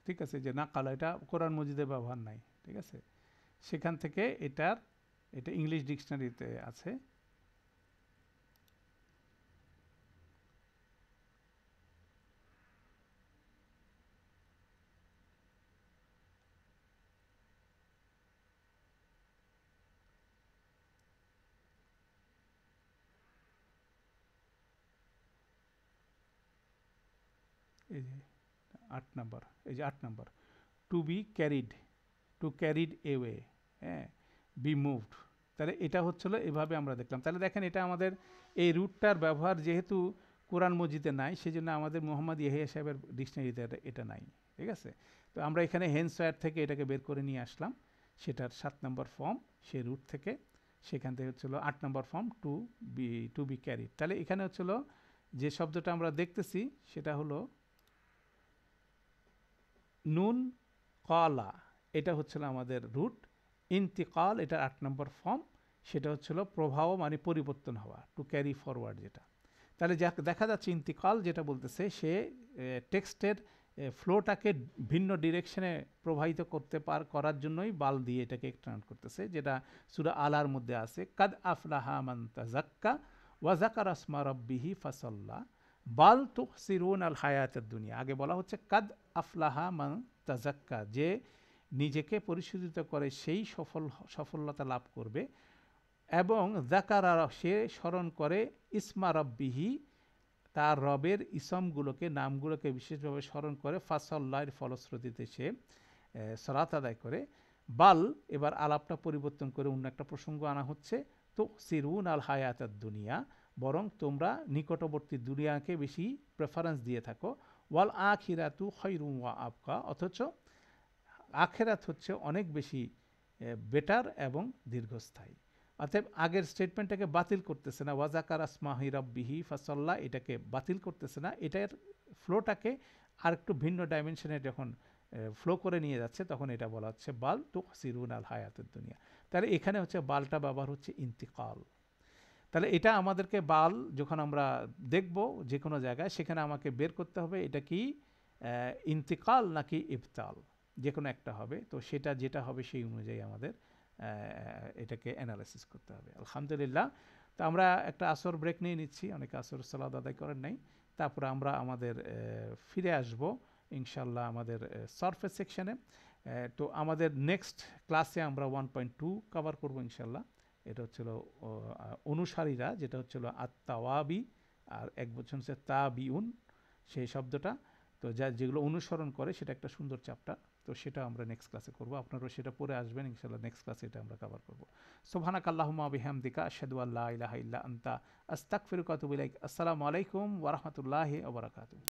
ঠিক আছে, যে নাকালা এটা কোরআন মজিদে ব্যবহার নাই, ঠিক আছে, সেখান থেকে এটা ইংলিশ ডিকশনারিতে আছে। এই যে 8 নাম্বার, এই যে 8 number, to be carried, to carried away, হ্যাঁ, বি মুভড, তাহলে এটা হচ্ছিল এভাবে আমরা দেখলাম। তাহলে দেখেন এটা আমাদের এই রুটটার ব্যবহার যেহেতু কোরআন মজিদে নাই, সেই জন্য আমাদের মোহাম্মদ ইয়াহিয়া সাহেবের ডিকশনারিতে এটা নাই, ঠিক আছে। তো আমরা এখানে হেন্সওয়্যার থেকে এটাকে বের করে নিয়ে আসলাম, সেটার 7 নম্বর ফর্ম, সেই রুট থেকে, সেখান থেকে হচ্ছিল 8 নম্বর ফর্ম টু বি ক্যারিড। তাহলে এখানে হচ্ছিল যে শব্দটা আমরা দেখতেছি সেটা হলো নুন কলা, এটা হচ্ছিল আমাদের রুট। ইন্তিকাল এটা 8 নম্বর ফর্ম, সেটা হচ্ছিল প্রভাব মানে পরিবর্তন হওয়া, টু ক্যারি ফরওয়ার্ড যেটা। তাহলে দেখা যাচ্ছে ইন্তিকাল যেটা বলতেছে, সে টেক্সটের ফ্লোটাকে ভিন্ন ডিরেকশনে প্রবাহিত করার জন্যই বাল দিয়ে এটাকে এক্সটেন্ড করতেছে, যেটা সূরা আলার মধ্যে আছে, কাদ আফলাহা মান তাযাক্কা ওয়া যাকারা ইসমা রাব্বিহি ফাসাল্লা বাল তুহসিরুন আল হায়াতাদ দুনিয়া। আগে বলা হচ্ছে কাদ আফলাহা মান তাযাক্কা, যে নিজেকে পরিশোধিত করে সেই সফলতা লাভ করবে, এবং যাকারা সে স্মরণ করে ইসমা রাব্বিহি তার রবের ইসমগুলোকে, নামগুলোকে বিশেষভাবে স্মরণ করে ফাসল্লাহর ফলশ্রুতিতে সে সালাত আদায় করে। বাল, এবার আলাপটা পরিবর্তন করে অন্য একটা প্রসঙ্গ আনা হচ্ছে, তো সিরুন আল হায়াত দুনিয়া, বরং তোমরা নিকটবর্তী দুনিয়াকে বেশি প্রেফারেন্স দিয়ে থাকো। ওয়াল আখিরাতু খায়রুম ওয়া আবকা, অথচ আখেরাত হচ্ছে অনেক বেশি বেটার এবং দীর্ঘস্থায়ী। অতএব আগের স্টেটমেন্টটাকে বাতিল করতেছে না, ওয়াজাকার আসমাহি রব্বিহি ফাসাল্লা, এটাকে বাতিল করতেছে না, এটার ফ্লোটাকে আর একটু ভিন্ন ডাইমেনশনে যখন ফ্লো করে নিয়ে যাচ্ছে তখন এটা বলা হচ্ছে বাল তুহসিরুন আল হায়াতুদ দুনিয়া। তাহলে এখানে হচ্ছে বালটা ব্যবহার হচ্ছে ইন্তিকাল। তাহলে এটা আমাদেরকে বাল যখন আমরা দেখব যে কোনো জায়গায়, সেখানে আমাকে বের করতে হবে এটা কি ইন্তিকাল নাকি ইবতাল, যে কোনো একটা হবে। তো সেটা যেটা হবে সেই অনুযায়ী আমাদের এটাকে অ্যানালাইসিস করতে হবে। আলহামদুলিল্লাহ, তো আমরা একটা আসর ব্রেক নিয়ে নিচ্ছি, অনেকে আসর সালাদ আদায় করেন নাই। তারপরে আমরা আমাদের ফিরে আসব ইনশাল্লাহ আমাদের সারফেস সেকশনে। তো আমাদের নেক্সট ক্লাসে আমরা 1.2 কভার করব ইনশাল্লাহ। এটা হচ্ছিল অনুসারীরা, যেটা হচ্ছিল আত্মাওয়াবি, আর এক বছর হচ্ছে তাবিউন সেই শব্দটা। তো যেগুলো অনুসরণ করে সেটা একটা সুন্দর চ্যাপ্টার, তো সেটা আমরা নেক্সট ক্লাসে করব। আপনারাও সেটা পড়ে আসবেন ইনশাআল্লাহ, নেক্সট ক্লাসে এটা আমরা কভার করব। সুবহানাকাল্লাহুম্মা ওয়া বিহামদিকা আশহাদু আল্লা ইলাহা ইল্লা আনতা আস্তাগফিরুকা ওয়া আতুবু ইলাইক। আসসালামু আলাইকুম ওয়া রাহমাতুল্লাহি ওয়া বারাকাতুহু।